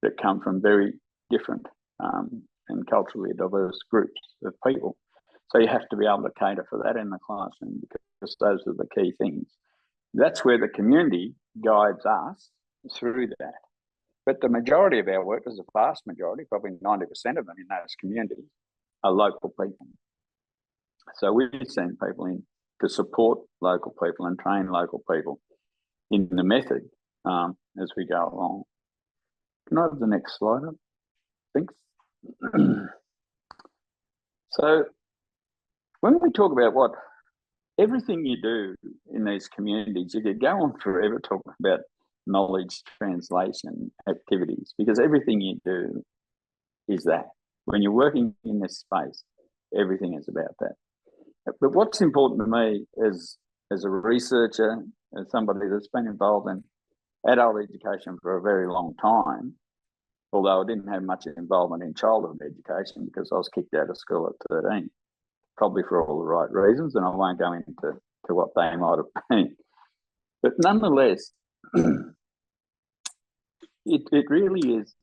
that come from very different and culturally diverse groups of people. So you have to be able to cater for that in the classroom because those are the key things. That's where the community guides us through that. But the majority of our workers, a vast majority, probably 90% of them in those communities, are local people. So we send people in to support local people and train local people in the method as we go along. Can I have the next slide up? Thanks. So when we talk about what everything you do in these communities, you could go on forever talking about knowledge translation activities because everything you do is that. When you're working in this space, everything is about that. But what's important to me as a researcher, as somebody that's been involved in adult education for a very long time, although I didn't have much involvement in childhood education because I was kicked out of school at 13, probably for all the right reasons, and I won't go into what they might have been. But nonetheless, it really is,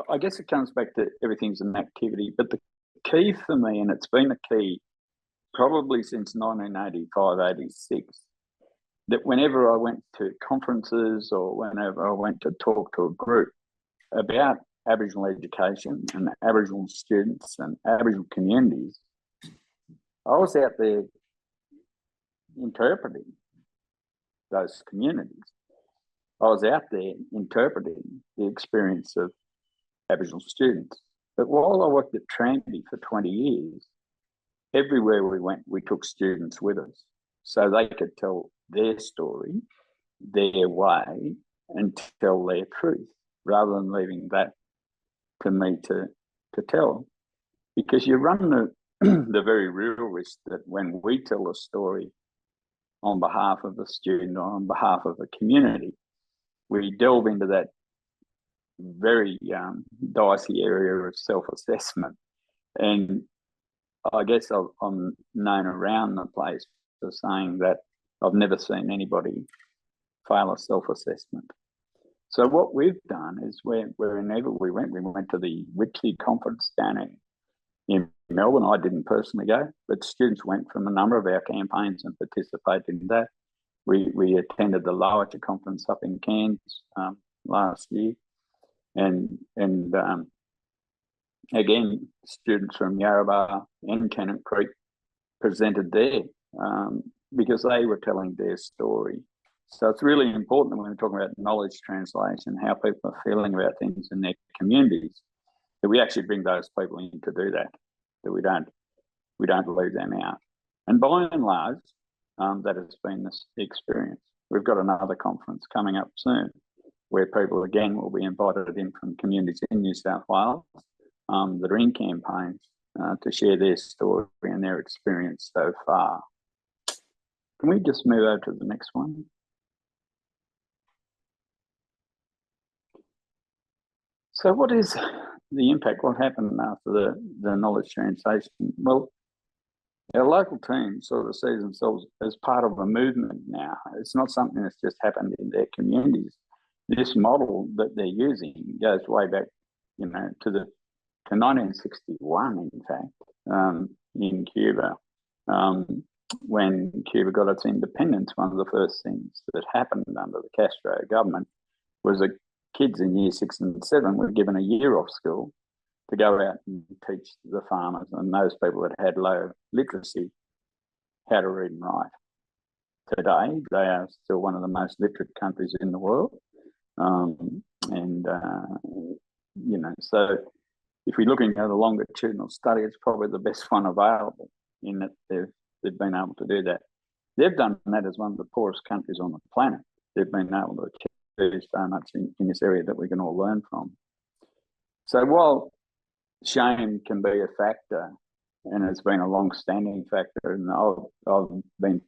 I guess it comes back to everything's an activity, but the key for me, and it's been a key probably since 1985, 86, that whenever I went to conferences or whenever I went to talk to a group about Aboriginal education and Aboriginal students and Aboriginal communities, I was out there interpreting those communities. I was out there interpreting the experience of Aboriginal students. But while I worked at Tranby for 20 years, everywhere we went, we took students with us so they could tell their story, their way, and tell their truth, rather than leaving that to me to tell. Because you run the very real risk that when we tell a story on behalf of a student or on behalf of a community, we delve into that very dicey area of self-assessment. And I guess I'm known around the place for saying that I've never seen anybody fail a self-assessment. So what we've done is whenever we went to the Whitley conference down in Melbourne. I didn't personally go, but students went from a number of our campaigns and participated in that. We attended the Lowitja conference up in Cairns last year, and again, students from Yarrabah and Tennant Creek presented there because they were telling their story. So it's really important when we're talking about knowledge translation, how people are feeling about things in their communities, that we actually bring those people in to do that, that we don't leave them out. And by and large, that has been this experience. We've got another conference coming up soon where people again will be invited in from communities in New South Wales that are in campaigns to share their story and their experience so far. Can we just move over to the next one? So what is the impact? What happened after the knowledge translation? Well, our local team sort of sees themselves as part of a movement now. It's not something that's just happened in their communities. This model that they're using goes way back, to 1961, in fact, in Cuba. When Cuba got its independence, one of the first things that happened under the Castro government was that kids in year 6 and 7 were given a year off school to go out and teach the farmers and those people that had low literacy how to read and write. Today, they are still one of the most literate countries in the world. So if we're looking at a longitudinal study, it's probably the best one available in that they've been able to do that. They've done that as one of the poorest countries on the planet. They've been able to achieve so much in this area that we can all learn from. So while shame can be a factor, and it's been a long-standing factor, and I've been,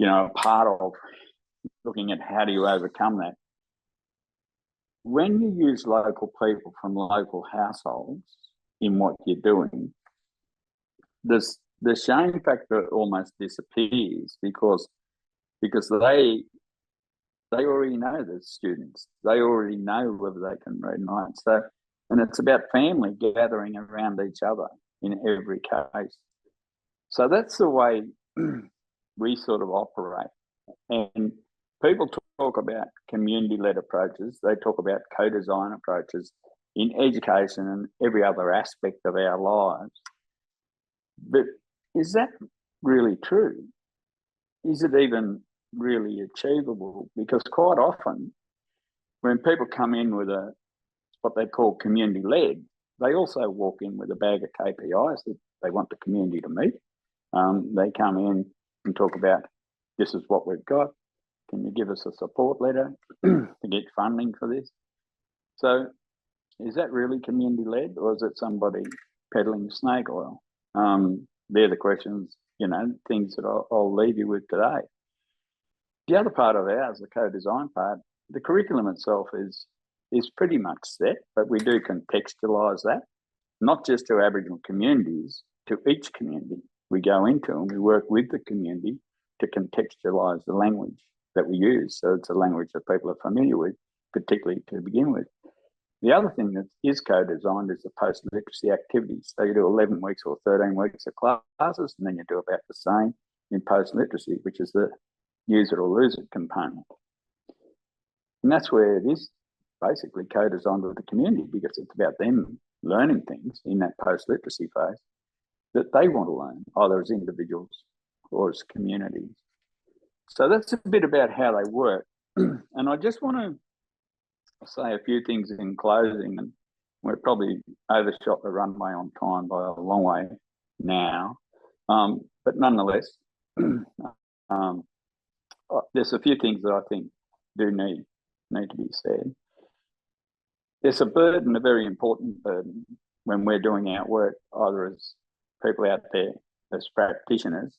a part of looking at how do you overcome that. When you use local people from local households in what you're doing, the shame factor almost disappears because they already know the students. They already know whether they can read and write. So, and it's about family gathering around each other in every case. So that's the way we sort of operate. And people talk about community-led approaches. They talk about co-design approaches in education and every other aspect of our lives. But is that really true? Is it even really achievable? Because quite often when people come in with what they call community-led, they also walk in with a bag of KPIs that they want the community to meet. They come in and talk about, this is what we've got. Can you give us a support letter to get funding for this? So is that really community-led, or is it somebody peddling snake oil? They're the questions, things that I'll leave you with today. The other part of ours, the co-design part, the curriculum itself is pretty much set, but we do contextualise that, not just to Aboriginal communities, to each community we go into, and we work with the community to contextualise the language that we use. So it's a language that people are familiar with, particularly to begin with. The other thing that is co-designed is the post-literacy activities. So you do 11 weeks or 13 weeks of classes, and then you do about the same in post-literacy, which is the use it or lose it component. And that's where it is basically co-designed with the community, because it's about them learning things in that post-literacy phase that they want to learn, either as individuals or as communities. So that's a bit about how they work. And I just want to say a few things in closing, and we're probably overshot the runway on time by a long way now. But nonetheless, there's a few things that I think do need to be said. There's a burden, a very important burden, when we're doing our work, either as people out there as practitioners,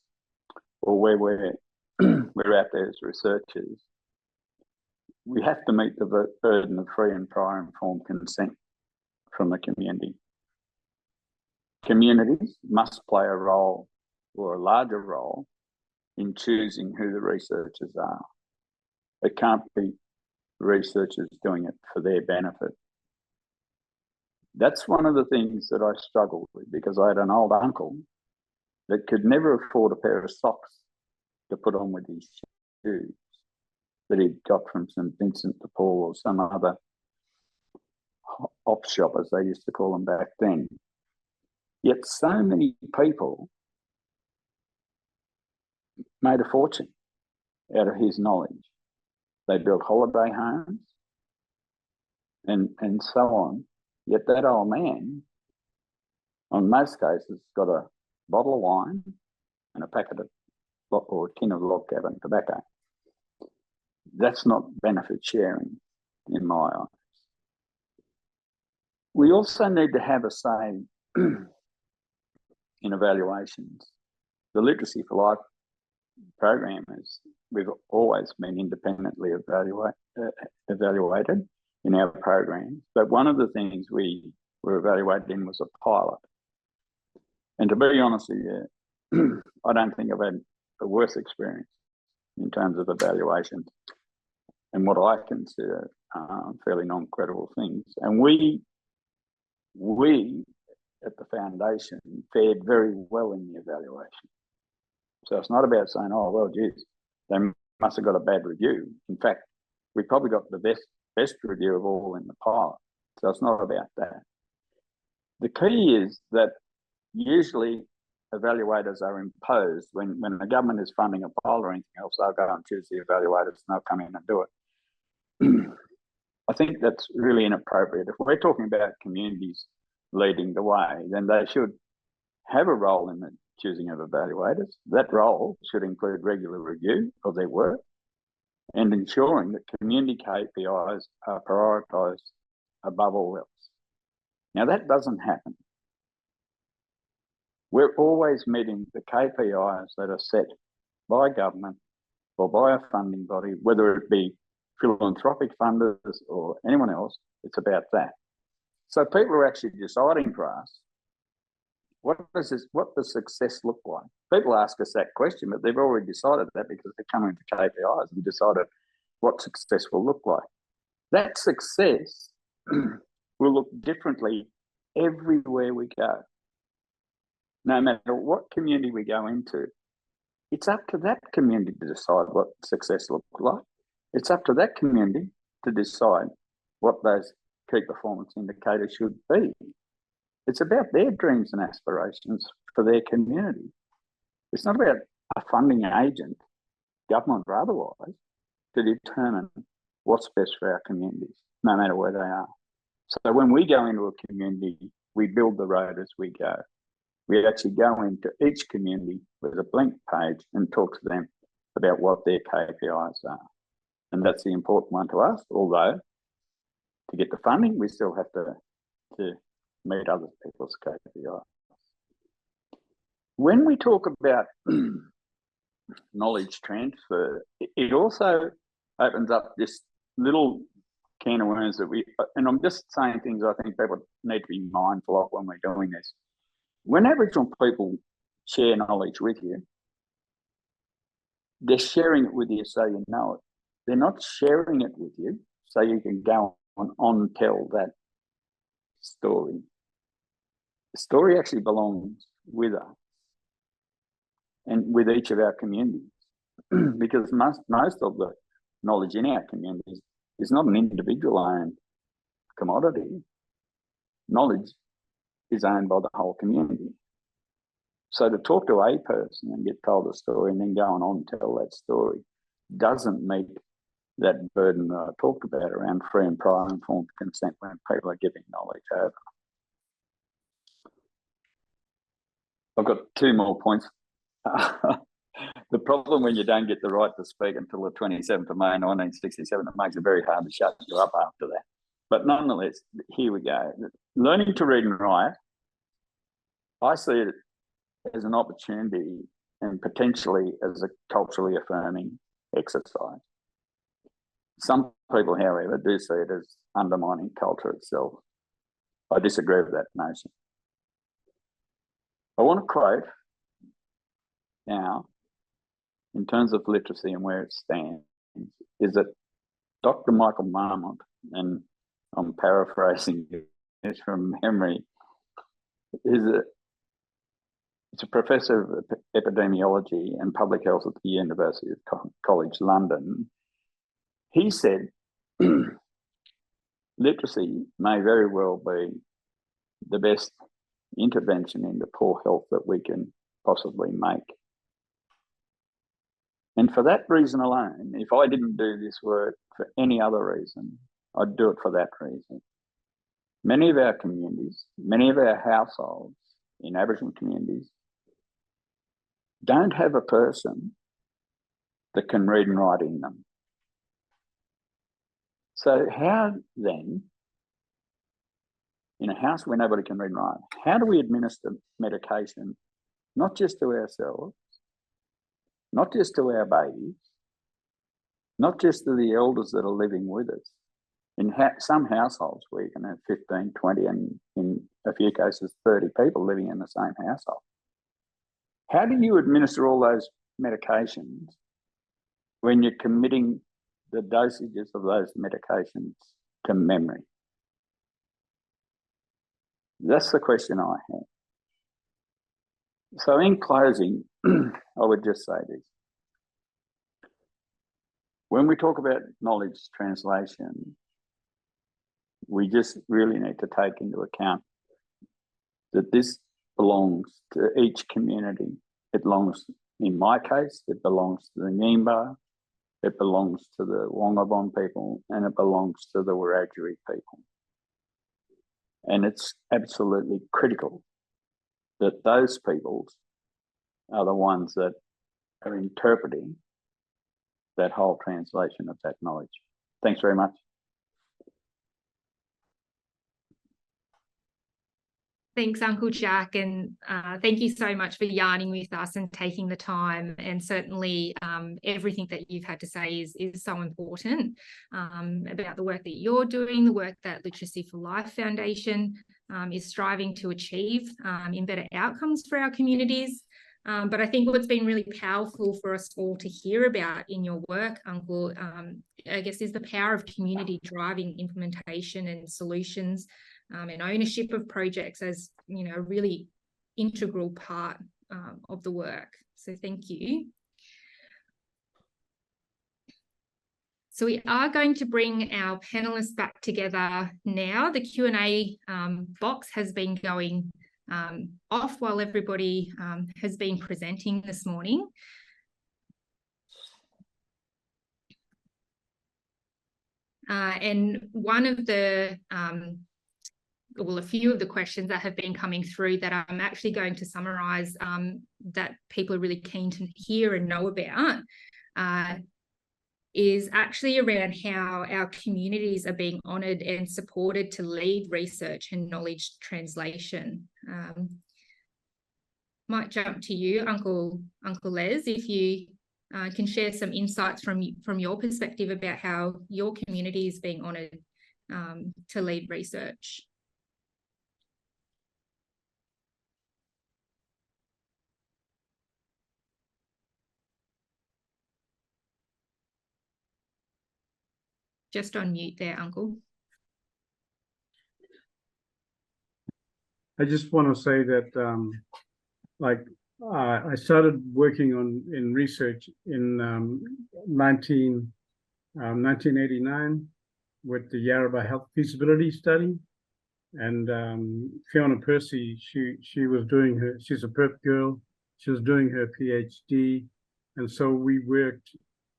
or where we're out there as researchers. We have to meet the burden of free and prior informed consent from the community. Communities must play a role, or a larger role, in choosing who the researchers are. It can't be researchers doing it for their benefit. That's one of the things that I struggled with, because I had an old uncle that could never afford a pair of socks to put on with his shoes that he'd got from St. Vincent de Paul or some other op shop, as they used to call them back then. Yet so many people made a fortune out of his knowledge. They built holiday homes and so on. Yet that old man, on most cases, got a bottle of wine and a packet of, or a tin of log cabin tobacco. That's not benefit sharing in my eyes. We also need to have a say in evaluations. The Literacy for Life program we've always been independently evaluated in our programs, but one of the things we were evaluated in was a pilot. And to be honest with you, I don't think I've had a worse experience in terms of evaluations and what I consider fairly non-credible things. And we at the foundation fared very well in the evaluation. So it's not about saying, oh, well, geez, they must have got a bad review. In fact, we probably got the best review of all in the pilot. So it's not about that. The key is that usually evaluators are imposed when the government is funding a pilot or anything else, they'll go and choose the evaluators and they'll come in and do it. I think that's really inappropriate. If we're talking about communities leading the way, then they should have a role in the choosing of evaluators. That role should include regular review of their work and ensuring that community KPIs are prioritised above all else. Now, that doesn't happen. We're always meeting the KPIs that are set by government or by a funding body, whether it be philanthropic funders or anyone else. It's about that. So people are actually deciding for us, what does success look like? People ask us that question, but they've already decided that because they're coming to KPIs and decided what success will look like. That success will look differently everywhere we go. No matter what community we go into, it's up to that community to decide what success looks like. It's up to that community to decide what those key performance indicators should be. It's about their dreams and aspirations for their community. It's not about a funding agent, government or otherwise, to determine what's best for our communities, no matter where they are. So when we go into a community, we build the road as we go. We actually go into each community with a blank page and talk to them about what their KPIs are. And that's the important one to us, although to get the funding, we still have to meet other people's KPIs. When we talk about knowledge transfer, it also opens up this little can of worms that and I'm just saying things I think people need to be mindful of when we're doing this. When Aboriginal people share knowledge with you, they're sharing it with you so you know it. they're not sharing it with you so you can go on tell that story. The story actually belongs with us and with each of our communities because most of the knowledge in our communities is not an individual owned commodity. Knowledge is owned by the whole community. So to talk to a person and get told a story and then go on and tell that story doesn't meet that burden that I talked about around free and prior informed consent when people are giving knowledge over. I've got 2 more points. The problem when you don't get the right to speak until the 27th of May 1967, it makes it very hard to shut you up after that. But nonetheless, here we go. Learning to read and write, I see it as an opportunity and potentially as a culturally affirming exercise. Some people, however, do see it as undermining culture itself. I disagree with that notion. I want to quote now, in terms of literacy and where it stands, is that Dr. Michael Marmont, and I'm paraphrasing this from memory, it's a professor of epidemiology and public health at the University of College London. He said, literacy may very well be the best intervention into poor health that we can possibly make. And for that reason alone, if I didn't do this work for any other reason, I'd do it for that reason. Many of our communities, many of our households in Aboriginal communities don't have a person that can read and write in them. So how then, in a house where nobody can read and write, how do we administer medication, not just to ourselves, not just to our babies, not just to the elders that are living with us? In some households where you can have 15, 20, and in a few cases, 30 people living in the same household. How do you administer all those medications when you're committing the dosages of those medications to memory? That's the question I have. So in closing, I would just say this. When we talk about knowledge translation, we just really need to take into account that this belongs to each community. It belongs, in my case, it belongs to the Nyamba, it belongs to the Wongabon people, and it belongs to the Wiradjuri people. And it's absolutely critical that those peoples are the ones that are interpreting that whole translation of that knowledge. Thanks very much. Thanks, Uncle Jack, and thank you so much for yarning with us and taking the time. And certainly everything that you've had to say is so important about the work that you're doing, the work that Literacy for Life Foundation is striving to achieve in better outcomes for our communities. But I think what's been really powerful for us all to hear about in your work, Uncle, I guess, is the power of community driving implementation and solutions and ownership of projects as, you know, a really integral part of the work. So thank you. So we are going to bring our panellists back together now. The Q&A box has been going off while everybody has been presenting this morning. And one of the a few of the questions that have been coming through that I'm actually going to summarise that people are really keen to hear and know about is actually around how our communities are being honoured and supported to lead research and knowledge translation. Might jump to you, Uncle Les, if you can share some insights from your perspective about how your community is being honoured to lead research. just on mute there, Uncle. I just want to say that, I started working in research in 1989 with the Yarrabah Health Feasibility Study, and Fiona Percy, she was doing she's a Perth girl, she was doing her PhD, and so we worked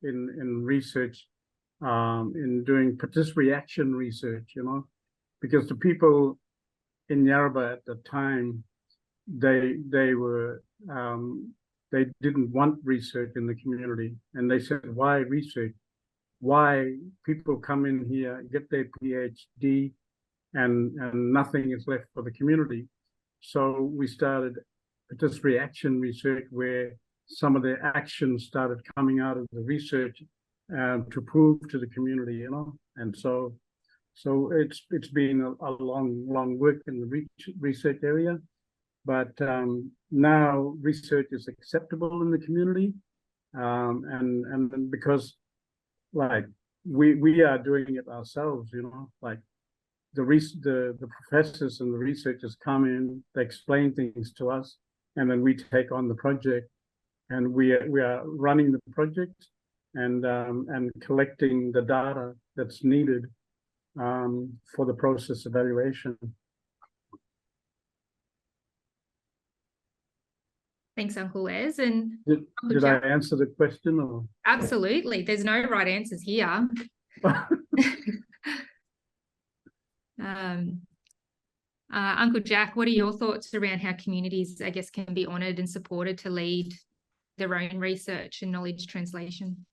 in research, in doing participatory action research, because the people in Yarrabah at the time, they didn't want research in the community, and they said, why research? Why people come in here, get their PhD, and nothing is left for the community? So we started participatory action research, where some of the actions started coming out of the research to prove to the community, and so it's been a long work in the research area, but now research is acceptable in the community, and because we are doing it ourselves, the professors and the researchers come in, they explain things to us, and then we take on the project, and we are running the project and collecting the data that's needed for the process evaluation. Thanks, Uncle Les. And did I answer the question? Or? Absolutely. There's no right answers here. Uncle Jack, what are your thoughts around how communities, I guess, can be honoured and supported to lead their own research and knowledge translation?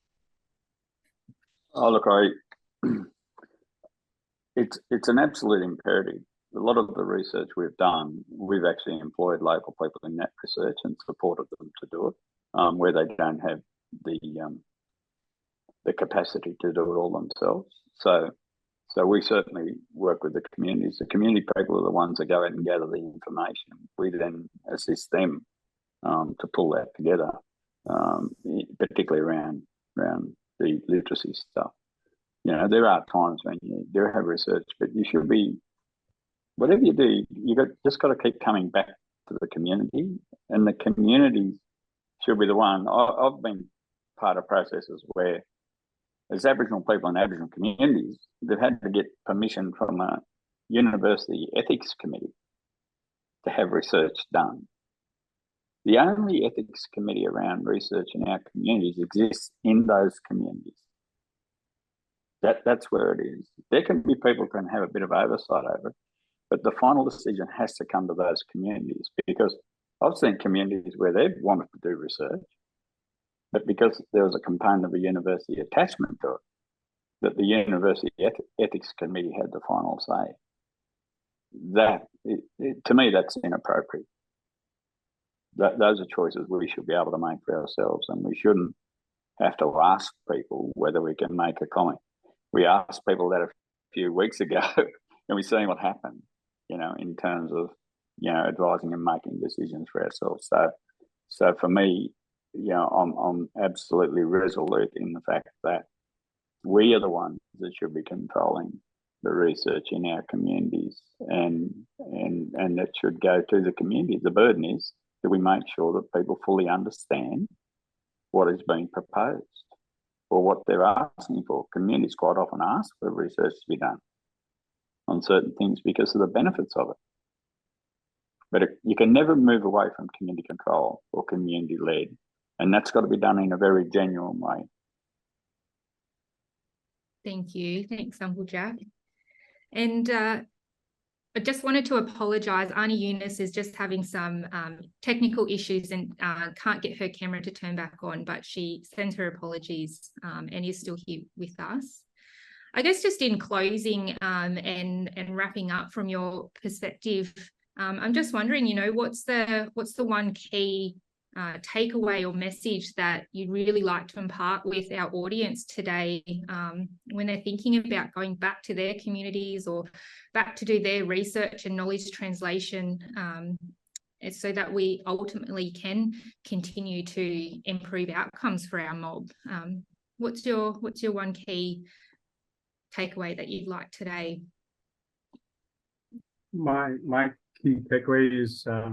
Oh, look, it's an absolute imperative. A lot of the research we've done, we've actually employed local people in that research and supported them to do it, where they don't have the capacity to do it all themselves. So we certainly work with the communities. The community people are the ones that go out and gather the information. We then assist them to pull that together, particularly around the literacy stuff. There are times when you do have research, but you should be, whatever you do, just got to keep coming back to the community, and the community should be the one. I've been part of processes where, as Aboriginal people in Aboriginal communities, they've had to get permission from a university ethics committee to have research done. The only ethics committee around research in our communities exists in those communities. That's where it is. There can be people who can have a bit of oversight over it, but the final decision has to come to those communities, because I've seen communities where they've wanted to do research, but because there was a component of a university attachment to it, that the university ethics committee had the final say. To me, that's inappropriate. Those are choices we should be able to make for ourselves, and we shouldn't have to ask people whether we can make a comment. We asked people that a few weeks ago, and we've seen what happened, in terms of, advising and making decisions for ourselves. So for me, I'm absolutely resolute in the fact that we are the ones that should be controlling the research in our communities, and that should go to the community. The burden is that we make sure that people fully understand what is being proposed or what they're asking for. Communities quite often ask for research to be done on certain things because of the benefits of it. But you can never move away from community control or community-led, and that's got to be done in a very genuine way. Thank you. Thanks, Uncle Jack. And I just wanted to apologise. Aunty Eunice is just having some technical issues and can't get her camera to turn back on, but she sends her apologies and is still here with us. I guess just in closing and wrapping up from your perspective, I'm just wondering, what's the one key takeaway or message that you'd really like to impart with our audience today when they're thinking about going back to their communities or back to do their research and knowledge translation, so that we ultimately can continue to improve outcomes for our mob? What's your one key takeaway that you'd like today? My key takeaway is, I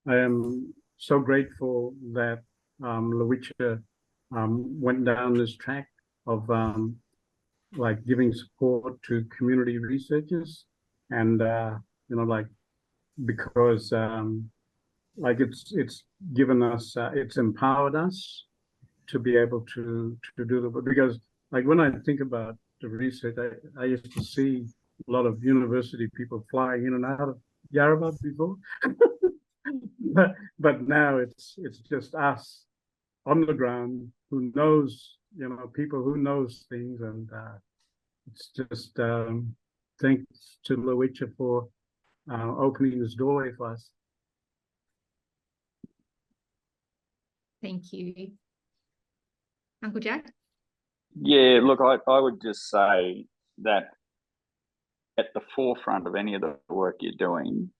am so grateful that Lowitja went down this track of like giving support to community researchers, and because like it's given us, it's empowered us to be able to do the, because like when I think about the research, I used to see a lot of university people flying in and out of Yarrabah before, but now it's just us on the ground who knows, people who knows things, and it's just thanks to Lowitja for opening this doorway for us. Thank you. Uncle Jack? Yeah, look, I would just say that at the forefront of any of the work you're doing,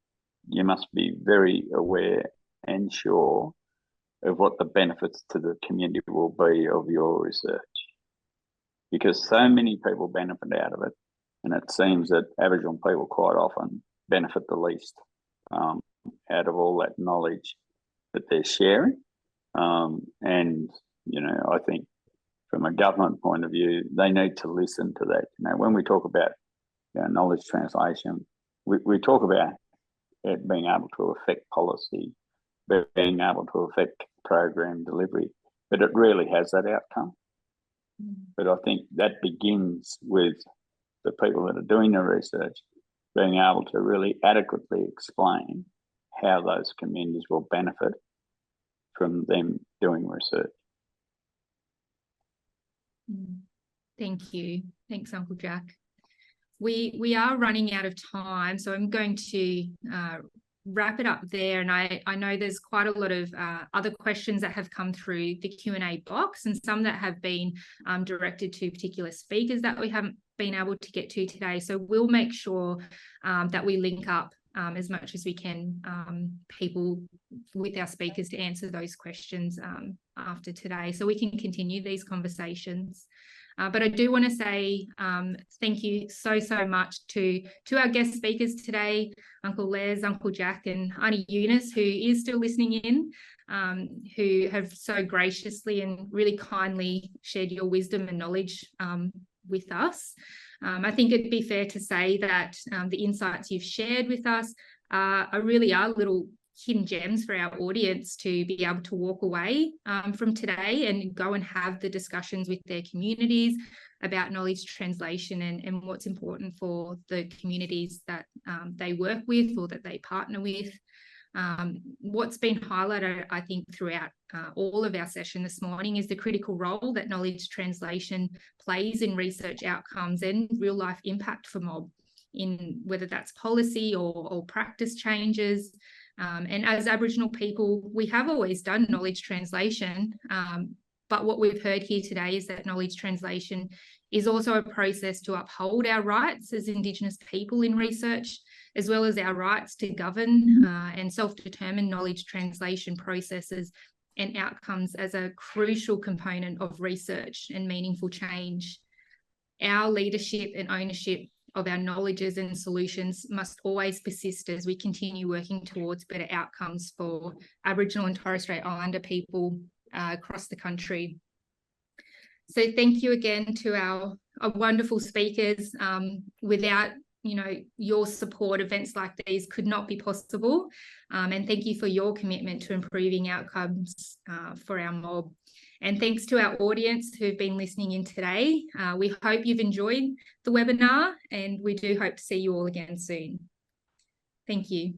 you must be very aware and sure of what the benefits to the community will be of your research, because so many people benefit out of it, and it seems that Aboriginal people quite often benefit the least out of all that knowledge that they're sharing. And I think from a government point of view, they need to listen to that. When we talk about knowledge translation, we talk about it being able to affect policy, being able to affect program delivery, but it really has that outcome. But I think that begins with the people that are doing the research being able to really adequately explain how those communities will benefit from them doing research. Thank you. Thanks, Uncle Jack. We are running out of time, so I'm going to wrap it up there. And I know there's quite a lot of other questions that have come through the Q&A box, and some that have been directed to particular speakers that we haven't been able to get to today. So we'll make sure that we link up as much as we can people with our speakers to answer those questions after today, so we can continue these conversations. But I do want to say thank you so much to our guest speakers today, Uncle Les, Uncle Jack, and Aunty Eunice, who is still listening in, who have so graciously and really kindly shared your wisdom and knowledge with us. I think it'd be fair to say that the insights you've shared with us really are little hidden gems for our audience to be able to walk away from today and go and have the discussions with their communities about knowledge translation and what's important for the communities that they work with or that they partner with. What's been highlighted, I think, throughout all of our session this morning is the critical role that knowledge translation plays in research outcomes and real life impact for mob, in whether that's policy or practice changes. And as Aboriginal people, we have always done knowledge translation, but what we've heard here today is that knowledge translation is also a process to uphold our rights as Indigenous people in research, as well as our rights to govern and self-determine knowledge translation processes and outcomes as a crucial component of research and meaningful change. Our leadership and ownership of our knowledges and solutions must always persist as we continue working towards better outcomes for Aboriginal and Torres Strait Islander people across the country. So thank you again to our wonderful speakers. Without your support, events like these could not be possible. And thank you for your commitment to improving outcomes for our mob. And thanks to our audience who've been listening in today. We hope you've enjoyed the webinar, and we do hope to see you all again soon. Thank you.